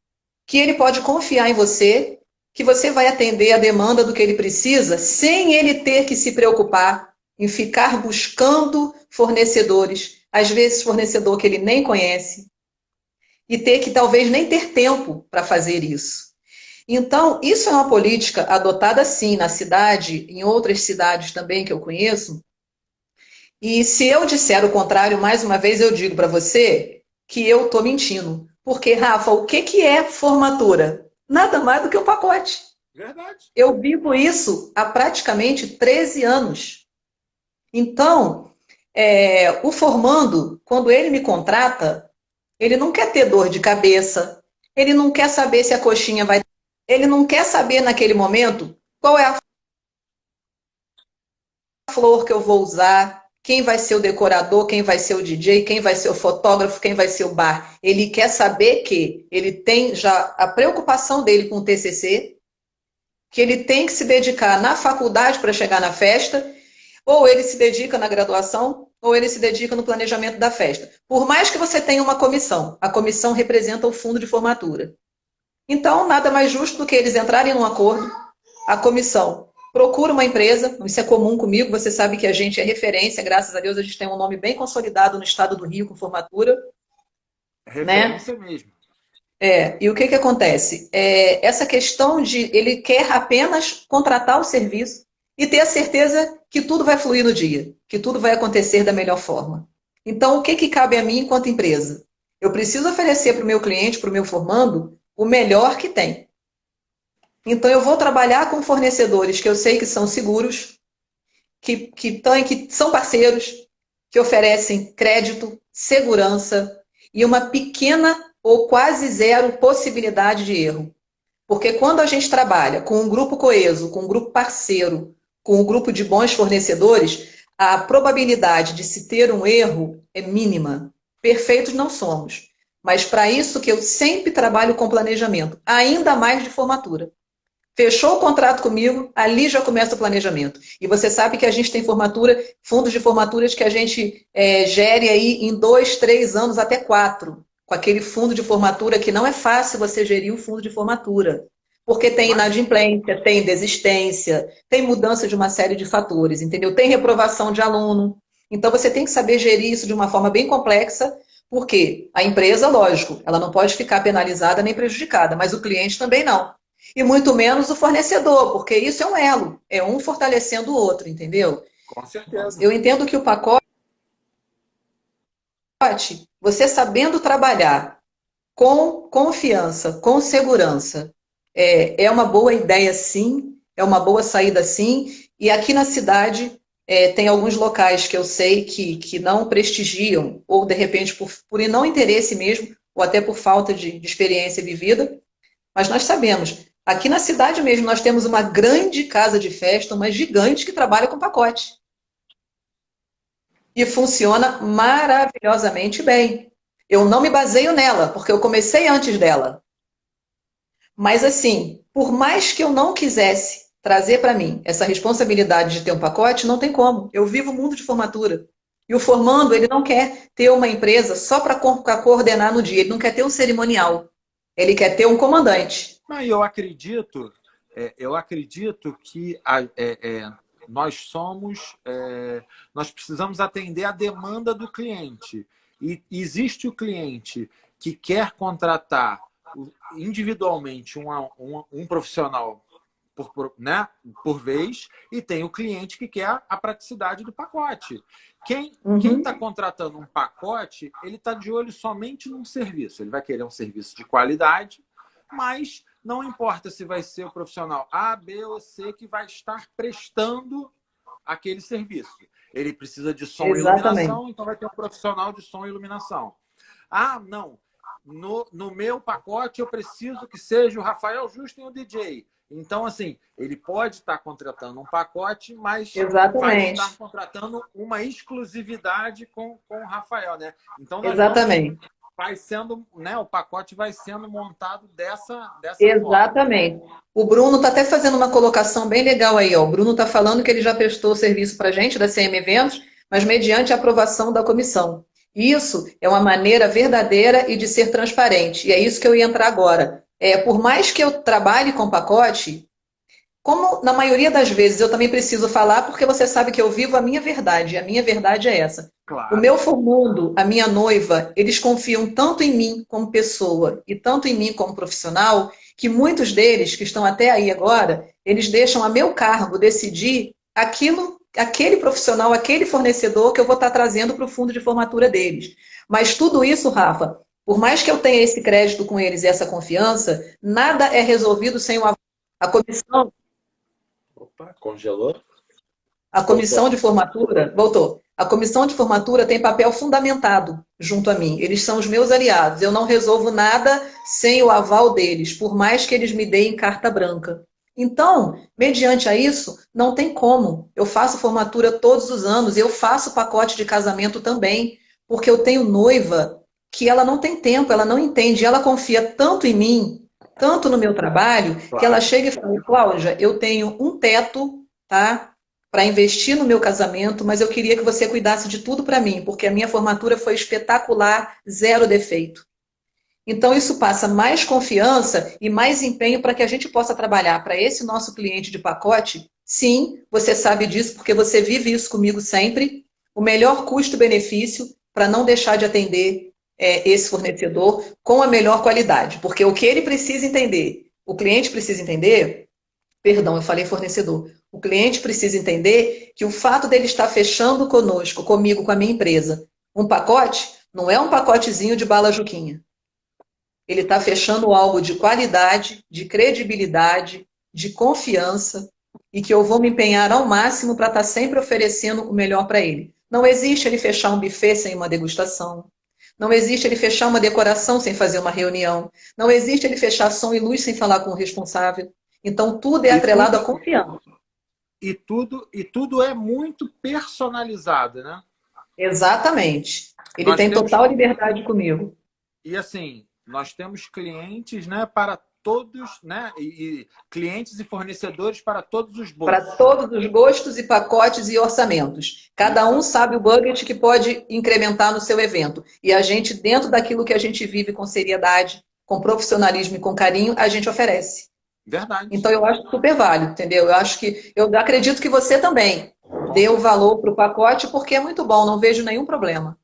que ele pode confiar em você, que você vai atender a demanda do que ele precisa, sem ele ter que se preocupar em ficar buscando fornecedores, às vezes fornecedor que ele nem conhece, e ter que talvez nem ter tempo para fazer isso. Então, isso é uma política adotada sim na cidade, em outras cidades também que eu conheço. E se eu disser o contrário, mais uma vez eu digo para você que eu estou mentindo. Porque, Rafa, o que que é formatura? Nada mais do que um pacote. Verdade. Eu vivo isso há praticamente 13 anos. Então, o formando, quando ele me contrata, ele não quer ter dor de cabeça, ele não quer saber se a coxinha vai. Ele não quer saber naquele momento qual é a flor que eu vou usar, quem vai ser o decorador, quem vai ser o DJ, quem vai ser o fotógrafo, quem vai ser o bar. Ele quer saber que ele tem já a preocupação dele com o TCC, que ele tem que se dedicar na faculdade para chegar na festa, ou ele se dedica na graduação, ou ele se dedica no planejamento da festa. Por mais que você tenha uma comissão, a comissão representa o fundo de formatura. Então, nada mais justo do que eles entrarem num acordo, a comissão procura uma empresa, isso é comum comigo, você sabe que a gente é referência, graças a Deus a gente tem um nome bem consolidado no estado do Rio com formatura. Referência, Né? mesmo. E o que que acontece? Essa questão de ele quer apenas contratar o serviço e ter a certeza que tudo vai fluir no dia, que tudo vai acontecer da melhor forma. Então, o que que cabe a mim enquanto empresa? Eu preciso oferecer para o meu cliente, para o meu formando, o melhor que tem. Então, eu vou trabalhar com fornecedores que eu sei que são seguros, que são parceiros, que oferecem crédito, segurança e uma pequena ou quase zero possibilidade de erro. Porque quando a gente trabalha com um grupo coeso, com um grupo parceiro, com um grupo de bons fornecedores, a probabilidade de se ter um erro é mínima. Perfeitos não somos. Mas para isso que eu sempre trabalho com planejamento, ainda mais de formatura. Fechou o contrato comigo, ali já começa o planejamento. E você sabe que a gente tem formatura, fundos de formaturas que a gente gere aí em 2, 3 anos, até 4. Com aquele fundo de formatura que não é fácil você gerir o fundo de formatura. Porque tem inadimplência, tem desistência, tem mudança de uma série de fatores, entendeu? Tem reprovação de aluno. Então você tem que saber gerir isso de uma forma bem complexa, porque a empresa, lógico, ela não pode ficar penalizada nem prejudicada, mas o cliente também não. E muito menos o fornecedor, porque isso é um elo, é um fortalecendo o outro, entendeu? Com certeza. Eu entendo que o pacote, você sabendo trabalhar com confiança, com segurança, é uma boa ideia sim, é uma boa saída sim, e aqui na cidade tem alguns locais que eu sei que não prestigiam, ou de repente por não interesse mesmo, ou até por falta de experiência vivida, mas nós sabemos. Aqui na cidade mesmo, nós temos uma grande casa de festa, uma gigante que trabalha com pacote. E funciona maravilhosamente bem. Eu não me baseio nela, porque eu comecei antes dela. Mas assim, por mais que eu não quisesse trazer para mim essa responsabilidade de ter um pacote, não tem como. Eu vivo o mundo de formatura. E o formando, ele não quer ter uma empresa só para coordenar no dia, ele não quer ter um cerimonial. Ele quer ter um comandante. Eu acredito que nós precisamos atender a demanda do cliente. E existe o cliente que quer contratar individualmente um profissional por vez, e tem o cliente que quer a praticidade do pacote. Quem está contratando um pacote, ele está de olho somente num serviço. Ele vai querer um serviço de qualidade, mas não importa se vai ser o profissional A, B ou C que vai estar prestando aquele serviço. Ele precisa de som e iluminação, então vai ter um profissional de som e iluminação. Ah, não. No meu pacote eu preciso que seja o Rafael Justo e o DJ. Então, assim, ele pode estar contratando um pacote, mas vai estar contratando uma exclusividade com o Rafael, né? Então, vai sendo, né? O pacote vai sendo montado dessa Exatamente. Forma. O Bruno está até fazendo uma colocação bem legal aí, ó. O Bruno está falando que ele já prestou o serviço para a gente da CM Eventos, mas mediante a aprovação da comissão. Isso é uma maneira verdadeira e de ser transparente. E é isso que eu ia entrar agora. Por mais que eu trabalhe com pacote, como na maioria das vezes eu também preciso falar, porque você sabe que eu vivo a minha verdade, e a minha verdade é essa. Claro. O meu formundo, a minha noiva, eles confiam tanto em mim como pessoa e tanto em mim como profissional, que muitos deles, que estão até aí agora, eles deixam a meu cargo decidir aquele profissional, aquele fornecedor que eu vou estar trazendo para o fundo de formatura deles. Mas tudo isso, Rafa, por mais que eu tenha esse crédito com eles e essa confiança, nada é resolvido sem a comissão. Opa, congelou? A comissão de formatura, voltou. A comissão de formatura tem papel fundamentado junto a mim. Eles são os meus aliados. Eu não resolvo nada sem o aval deles, por mais que eles me deem carta branca. Então, mediante a isso, não tem como. Eu faço formatura todos os anos, eu faço pacote de casamento também, porque eu tenho noiva que ela não tem tempo, ela não entende, ela confia tanto em mim, tanto no meu trabalho, que ela Claro. chega e fala, Cláudia, eu tenho um teto, tá, para investir no meu casamento, mas eu queria que você cuidasse de tudo para mim, porque a minha formatura foi espetacular, zero defeito. Então, isso passa mais confiança e mais empenho para que a gente possa trabalhar para esse nosso cliente de pacote. Sim, você sabe disso, porque você vive isso comigo sempre. O melhor custo-benefício para não deixar de atender esse fornecedor com a melhor qualidade. Porque o que ele precisa entender, o cliente precisa entender, perdão, eu falei fornecedor. O cliente precisa entender que o fato dele estar fechando conosco, comigo, com a minha empresa, um pacote, não é um pacotezinho de bala Juquinha. Ele está fechando algo de qualidade, de credibilidade, de confiança e que eu vou me empenhar ao máximo para estar sempre oferecendo o melhor para ele. Não existe ele fechar um buffet sem uma degustação. Não existe ele fechar uma decoração sem fazer uma reunião. Não existe ele fechar som e luz sem falar com o responsável. Então, tudo é E atrelado tudo, à confiança. e tudo é muito personalizado, né? Exatamente. Ele Nós tem temos, total liberdade comigo. e assim, nós temos clientes, né, para todos, né, e clientes e fornecedores para todos os Para bolsos. todos os gostos e pacotes e orçamentos. Cada Isso, um sabe o budget que pode incrementar no seu evento. E a gente, dentro daquilo que a gente vive com seriedade, com profissionalismo e com carinho, a gente oferece. verdade. Então eu acho super válido, entendeu? Eu acredito que você também Com dê o certeza. valor para o pacote, porque é muito bom, não vejo nenhum problema.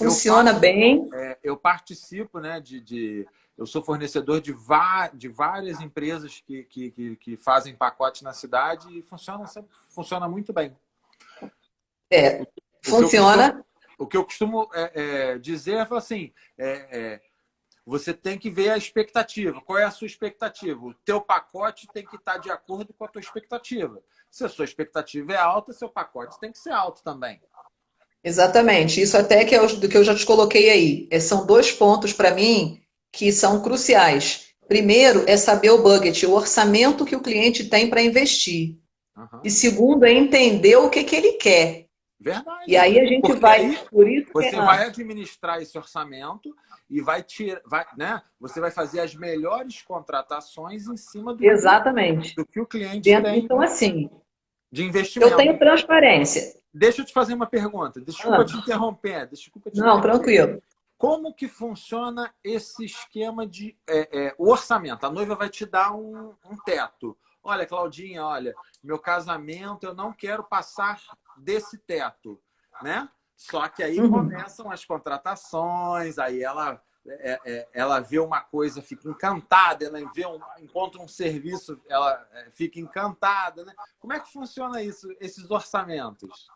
Eu Funciona faço, bem. eu participo, né, eu sou fornecedor de várias empresas que fazem pacote na cidade e funciona muito bem. É, O que eu costumo, funciona. o que eu costumo dizer é assim, você tem que ver a expectativa. Qual é a sua expectativa? O teu pacote tem que estar de acordo com a tua expectativa. Se a sua expectativa é alta, seu pacote tem que ser alto também. Exatamente. Isso até que do que eu já te coloquei aí. São dois pontos para mim que são cruciais. Primeiro é saber o budget, o orçamento que o cliente tem para investir. E Uhum. segundo é entender o que ele quer. E Verdade. aí a gente Porque vai, aí por isso que você vai administrar esse orçamento e né? Você vai fazer as melhores contratações em cima exatamente. do que o cliente tem Então assim, de eu investimento. tenho transparência. Deixa eu te fazer uma pergunta. Desculpa te Ah, interromper. Desculpa te não, interromper. tranquilo. Como que funciona esse esquema de o orçamento? A noiva vai te dar um teto. Olha, Claudinha, olha, meu casamento eu não quero passar desse teto, né? Só que aí Uhum. começam as contratações, aí ela vê uma coisa, fica encantada, ela encontra um serviço, ela fica encantada, né? Como é que funciona isso, esses orçamentos?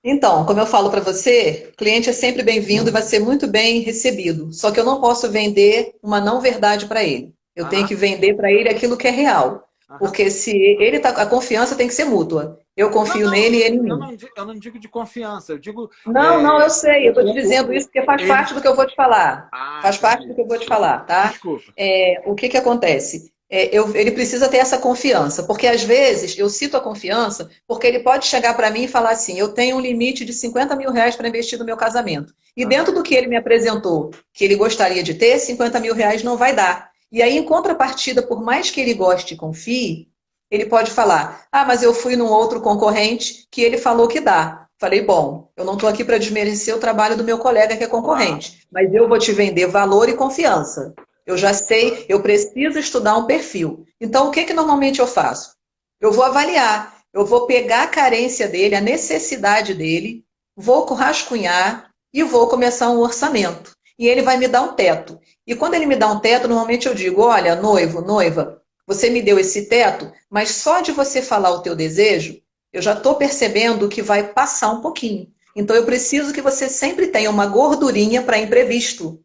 Então, como eu falo para você, o cliente é sempre bem-vindo e vai ser muito bem recebido. Só que eu não posso vender uma não verdade para ele. Eu tenho Aham, que vender para ele aquilo que é real. aham. Porque se ele tá, a confiança tem que ser mútua. Eu Não, confio não, nele e ele em eu mim. não, eu não digo de confiança, eu digo Não, não, eu sei. Eu estou te dizendo o, isso porque faz ele. parte do que eu vou te falar. Ah, Faz parte do entendi. que eu vou te falar, tá? Desculpa. O que que acontece? Ele precisa ter essa confiança, porque às vezes eu cito a confiança porque ele pode chegar para mim e falar assim: eu tenho um limite de 50 mil reais para investir no meu casamento. E Aham. dentro do que ele me apresentou, que ele gostaria de ter, 50 mil reais não vai dar. E aí, em contrapartida, por mais que ele goste e confie, ele pode falar: ah, mas eu fui num outro concorrente que ele falou que dá. Falei, bom, eu não estou aqui para desmerecer o trabalho do meu colega que é Claro, concorrente, mas eu vou te vender valor e confiança. Eu já sei, eu preciso estudar um perfil. Então, o que que normalmente eu faço? Eu vou avaliar, eu vou pegar a carência dele, a necessidade dele, vou rascunhar e vou começar um orçamento. E ele vai me dar um teto. E quando ele me dá um teto, normalmente eu digo: olha, noivo, noiva, você me deu esse teto, mas só de você falar o teu desejo, eu já estou percebendo que vai passar um pouquinho. Então, eu preciso que você sempre tenha uma gordurinha para imprevisto.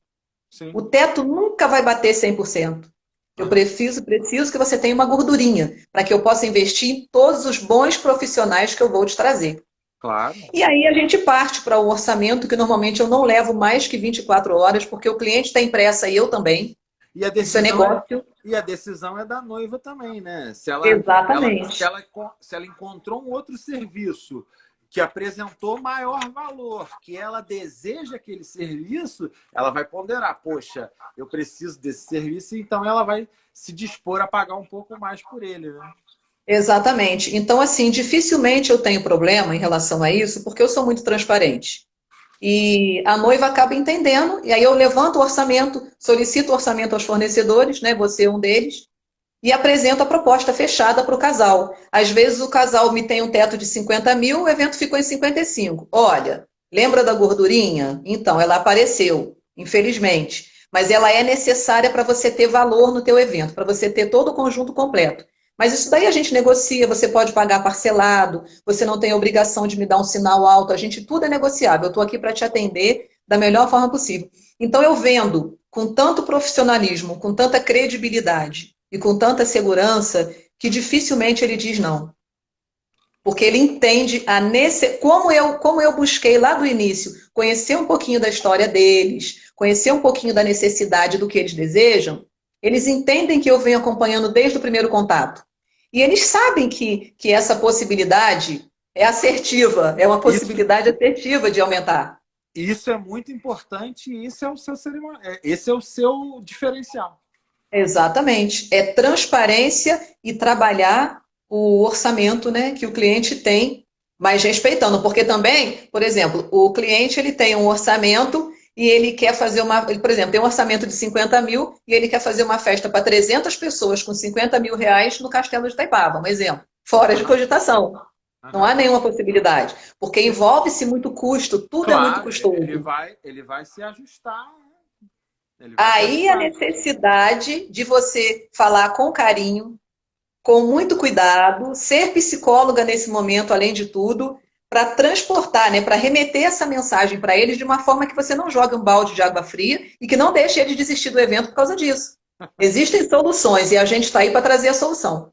sim. O teto nunca vai bater 100%. Eu Aham. preciso que você tenha uma gordurinha para que eu possa investir em todos os bons profissionais que eu vou te trazer. Claro. E aí a gente parte para o orçamento, que normalmente eu não levo mais que 24 horas, porque o cliente tem pressa e eu também. E a Isso é decisão negócio. e a decisão é da noiva também, né? Exatamente. Se ela encontrou um outro serviço que apresentou maior valor, que ela deseja aquele serviço, ela vai ponderar, poxa, eu preciso desse serviço, então ela vai se dispor a pagar um pouco mais por ele, né? Exatamente. Então, assim, dificilmente eu tenho problema em relação a isso, porque eu sou muito transparente. E a noiva acaba entendendo, e aí eu levanto o orçamento, solicito o orçamento aos fornecedores, né? Você é um deles, e apresento a proposta fechada para o casal. Às vezes o casal me tem um teto de 50 mil, o evento ficou em 55. Olha, lembra da gordurinha? Então, ela apareceu, infelizmente. Mas ela é necessária para você ter valor no teu evento, para você ter todo o conjunto completo. Mas isso daí a gente negocia, você pode pagar parcelado, você não tem obrigação de me dar um sinal alto, a gente tudo é negociável. Eu estou aqui para te atender da melhor forma possível. Então eu vendo com tanto profissionalismo, com tanta credibilidade e com tanta segurança que dificilmente ele diz não. Porque ele entende como eu busquei lá do início, conhecer um pouquinho da história deles, conhecer um pouquinho da necessidade do que eles desejam, eles entendem que eu venho acompanhando desde o primeiro contato. E eles sabem que essa possibilidade é assertiva, é uma possibilidade assertiva de aumentar. Isso é muito importante e esse é o seu diferencial. Exatamente. É transparência e trabalhar o orçamento, né, que o cliente tem, mas respeitando, porque também, por exemplo, o cliente ele tem um orçamento e ele quer fazer por exemplo, tem um orçamento de 50 mil e ele quer fazer uma festa para 300 pessoas com 50 mil reais no Castelo de Itaipava, um exemplo, fora de cogitação. Não há nenhuma possibilidade, porque envolve-se muito custo, tudo é muito Claro, custoso. ele vai se ajustar. Ele vai se Aí a ajustar. necessidade de você falar com carinho, com muito cuidado, ser psicóloga nesse momento, além de tudo, para transportar, né, para remeter essa mensagem para eles de uma forma que você não jogue um balde de água fria e que não deixe eles desistir do evento por causa disso. Existem soluções e a gente está aí para trazer a solução.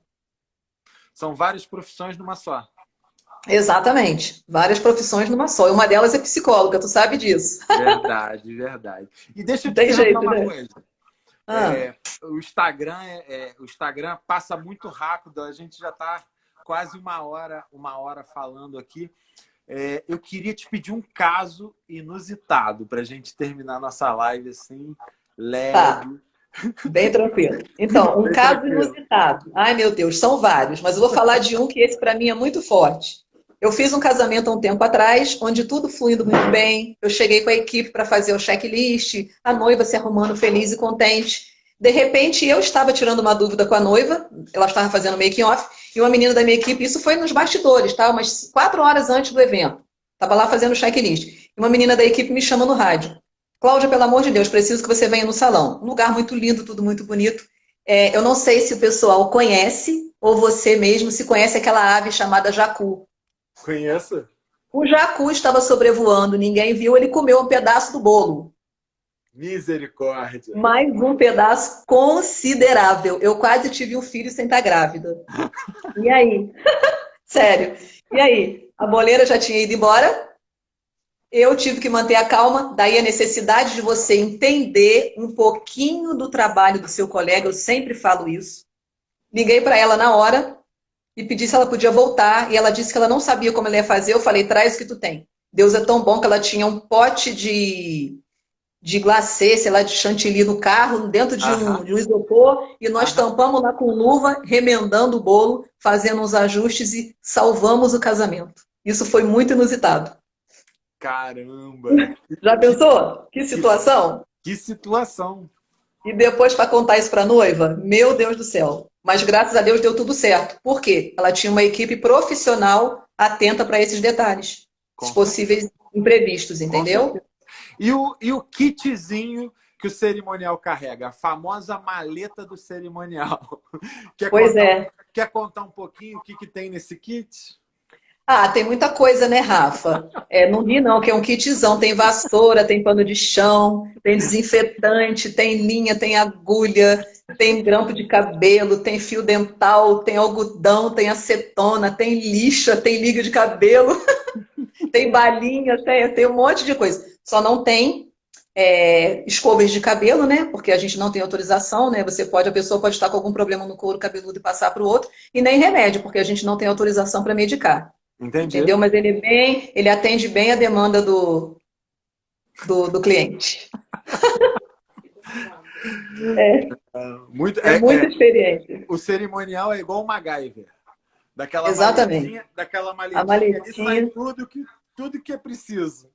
São várias profissões numa só. Exatamente. Várias profissões numa só. E uma delas é psicóloga, tu sabe disso. Verdade, verdade. E deixa eu Não te tem perguntar jeito, uma né? coisa. Ah, O Instagram passa muito rápido, a gente já está quase uma hora falando aqui. Eu queria te pedir um caso inusitado para a gente terminar nossa live assim, tá. leve. Bem tranquilo. Então, um Bem caso tranquilo. inusitado. Ai, meu Deus, são vários, mas eu vou falar de um que esse para mim é muito forte. Eu fiz um casamento há um tempo atrás, onde tudo fluindo muito bem. Eu cheguei com a equipe para fazer o checklist, a noiva se arrumando feliz e contente. De repente, eu estava tirando uma dúvida com a noiva, ela estava fazendo making off, e uma menina da minha equipe, isso foi nos bastidores, tá? Umas 4 horas antes do evento. Estava lá fazendo o checklist. E uma menina da equipe me chama no rádio. Cláudia, pelo amor de Deus, preciso que você venha no salão. Um lugar muito lindo, tudo muito bonito. Eu não sei se o pessoal conhece, ou você mesmo se conhece aquela ave chamada jacu. Conheço? O jacu estava sobrevoando, ninguém viu, ele comeu um pedaço do bolo. Misericórdia. Mais um pedaço considerável. Eu quase tive um filho sem estar grávida. E aí? Sério. E aí? A boleira já tinha ido embora? Eu tive que manter a calma, daí a necessidade de você entender um pouquinho do trabalho do seu colega, eu sempre falo isso. Liguei para ela na hora e pedi se ela podia voltar, e ela disse que ela não sabia como ela ia fazer, eu falei, traz o que tu tem. Deus é tão bom que ela tinha um pote de glacê, sei lá, de chantilly no carro, dentro de um isopor, e nós tampamos lá com luva, remendando o bolo, fazendo uns ajustes e salvamos o casamento. Isso foi muito inusitado. Caramba! Já Que, pensou? Que que, situação? que situação! E depois para contar isso para a noiva? Meu Deus do céu. Mas graças a Deus deu tudo certo. Por quê? Ela tinha uma equipe profissional atenta para esses detalhes. Os Com certeza. possíveis imprevistos, Com entendeu? certeza. E o kitzinho que o cerimonial carrega, a famosa maleta do cerimonial. Pois é. Quer contar um pouquinho o que tem nesse kit? Ah, tem muita coisa, né, Rafa? Não ri não, que é um kitzão. Tem vassoura, tem pano de chão, tem desinfetante, tem linha, tem agulha, tem grampo de cabelo, tem fio dental, tem algodão, tem acetona, tem lixa, tem liga de cabelo, tem balinha, tem um monte de coisa. Só não tem escovas de cabelo, né? Porque a gente não tem autorização, né? A pessoa pode estar com algum problema no couro cabeludo e passar para o outro, e nem remédio, porque a gente não tem autorização para medicar. Entendi. Entendeu? Mas ele atende bem a demanda do cliente. Muito, É muito experiente. o cerimonial é igual o MacGyver. Exatamente. Daquela A maletinha e sai maletinha. tudo que é preciso.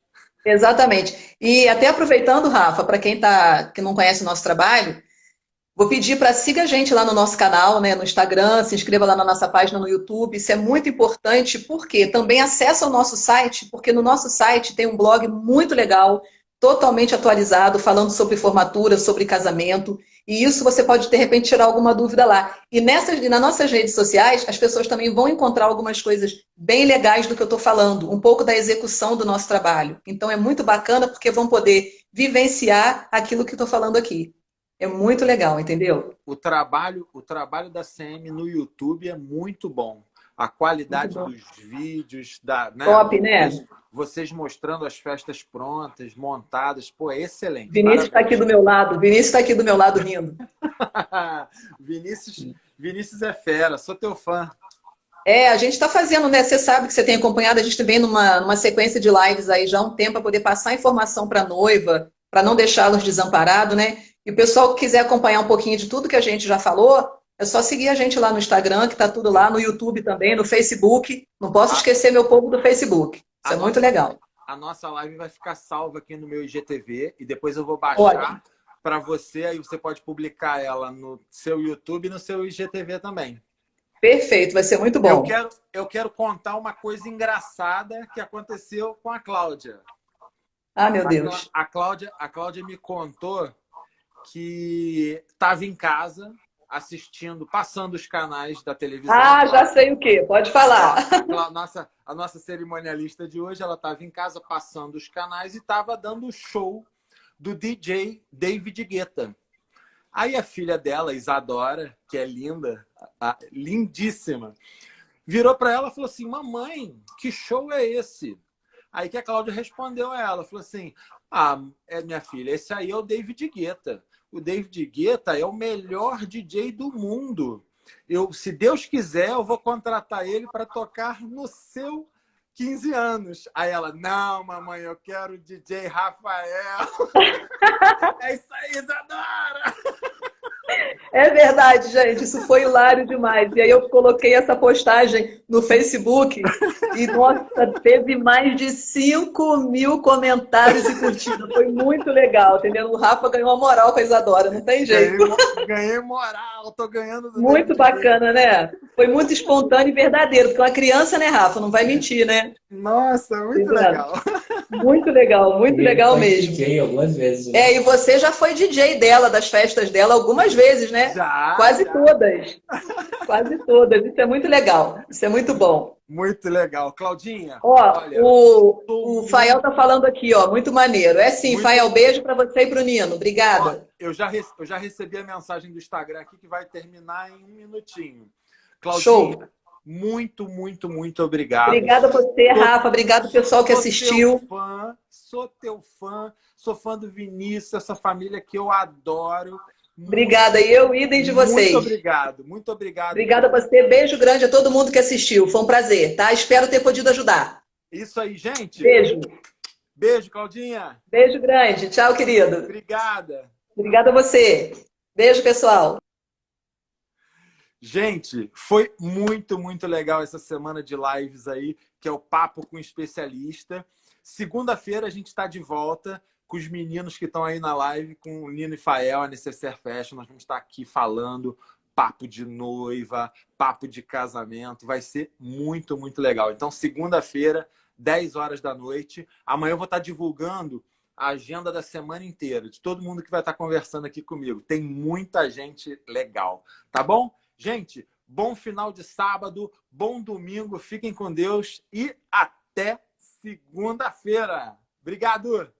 Exatamente. E até aproveitando, Rafa, para quem que não conhece o nosso trabalho, vou pedir para siga a gente lá no nosso canal, né, no Instagram, se inscreva lá na nossa página no YouTube. Isso é muito importante, porque também acessa o nosso site, porque no nosso site tem um blog muito legal, totalmente atualizado, falando sobre formatura, sobre casamento. E isso você pode, de repente, tirar alguma dúvida lá. E nas nossas redes sociais, as pessoas também vão encontrar algumas coisas bem legais do que eu estou falando, um pouco da execução do nosso trabalho. Então é muito bacana porque vão poder vivenciar aquilo que estou falando aqui. É muito legal, entendeu? O trabalho da CM no YouTube é muito bom. A Muito qualidade bom. dos vídeos, né? Top, né? Vocês mostrando as festas prontas, montadas, pô, é excelente. Vinícius está aqui Parabéns. do meu lado. Vinícius está aqui do meu lado rindo. Vinícius é fera, sou teu fã. A gente está fazendo, né? Você sabe que você tem acompanhado, a gente vem numa sequência de lives aí já há um tempo para poder passar informação para a noiva, para não deixá-los desamparados, né? E o pessoal que quiser acompanhar um pouquinho de tudo que a gente já falou, é só seguir a gente lá no Instagram, que está tudo lá, no YouTube também, no Facebook. Não posso esquecer meu povo do Facebook. Isso é muito legal. A nossa live vai ficar salva aqui no meu IGTV e depois eu vou Ótimo. baixar para você, aí você pode publicar ela no seu YouTube e no seu IGTV também. Perfeito, vai ser muito bom. Eu quero contar uma coisa engraçada que aconteceu com a Cláudia. Ah, meu Deus. A Cláudia me contou que estava em casa assistindo, passando os canais da televisão. Ah, já sei o quê, pode falar. A nossa cerimonialista de hoje, ela estava em casa passando os canais e estava dando o show do DJ David Guetta. Aí a filha dela, Isadora, que é linda, lindíssima, virou para ela e falou assim: mamãe, que show é esse? Aí que a Cláudia respondeu a ela, falou assim: minha filha, esse aí é o David Guetta. O David Guetta é o melhor DJ do mundo. Se Deus quiser, eu vou contratar ele para tocar no seu 15 anos. Aí ela: não, mamãe, eu quero o DJ Rafael. É isso aí, Isadora! É verdade, gente, isso foi hilário demais. E aí eu coloquei essa postagem no Facebook e, nossa, teve mais de 5.000 comentários e curtidas. Foi muito legal, entendeu? O Rafa ganhou uma moral com a Isadora, não tem jeito. Ganhei moral, tô ganhando. Muito bacana, né? Foi muito espontâneo e verdadeiro, porque uma criança, né, Rafa, não vai mentir, né? Nossa, muito legal. Muito legal mesmo. DJ algumas vezes. Né? E você já foi DJ dela, das festas dela, algumas vezes, né? Já. Quase todas. Quase todas. Isso é muito legal. Isso é muito bom. Muito legal. Claudinha, olha, o Fael tá falando aqui, ó, muito maneiro. É sim, Fael, beijo para você e pro Nino. Obrigada. Eu já recebi a mensagem do Instagram aqui que vai terminar em 1 minutinho. Claudinha, show. Muito, muito, muito obrigado. Obrigada a você, Rafa. Obrigado pessoal que assistiu. Sou teu fã. Sou fã do Vinícius, essa família que eu adoro. Obrigada. E eu, idem de vocês. Muito obrigado. Muito obrigado. Obrigada a você. Beijo grande a todo mundo que assistiu. Foi um prazer, tá? Espero ter podido ajudar. Isso aí, gente. Beijo. Beijo, Claudinha. Beijo grande. Tchau, querido. Obrigada. Obrigada a você. Beijo, pessoal. Gente, foi muito, muito legal essa semana de lives aí, que é o Papo com Especialista. Segunda-feira a gente está de volta com os meninos que estão aí na live, com o Nino e Fael, a Necessaire Fashion. Nós vamos estar aqui falando papo de noiva, papo de casamento. Vai ser muito, muito legal. Então, segunda-feira, 10 horas da noite. Amanhã eu vou estar divulgando a agenda da semana inteira, de todo mundo que vai estar conversando aqui comigo. Tem muita gente legal, tá bom? Gente, bom final de sábado, bom domingo, fiquem com Deus e até segunda-feira. Obrigado!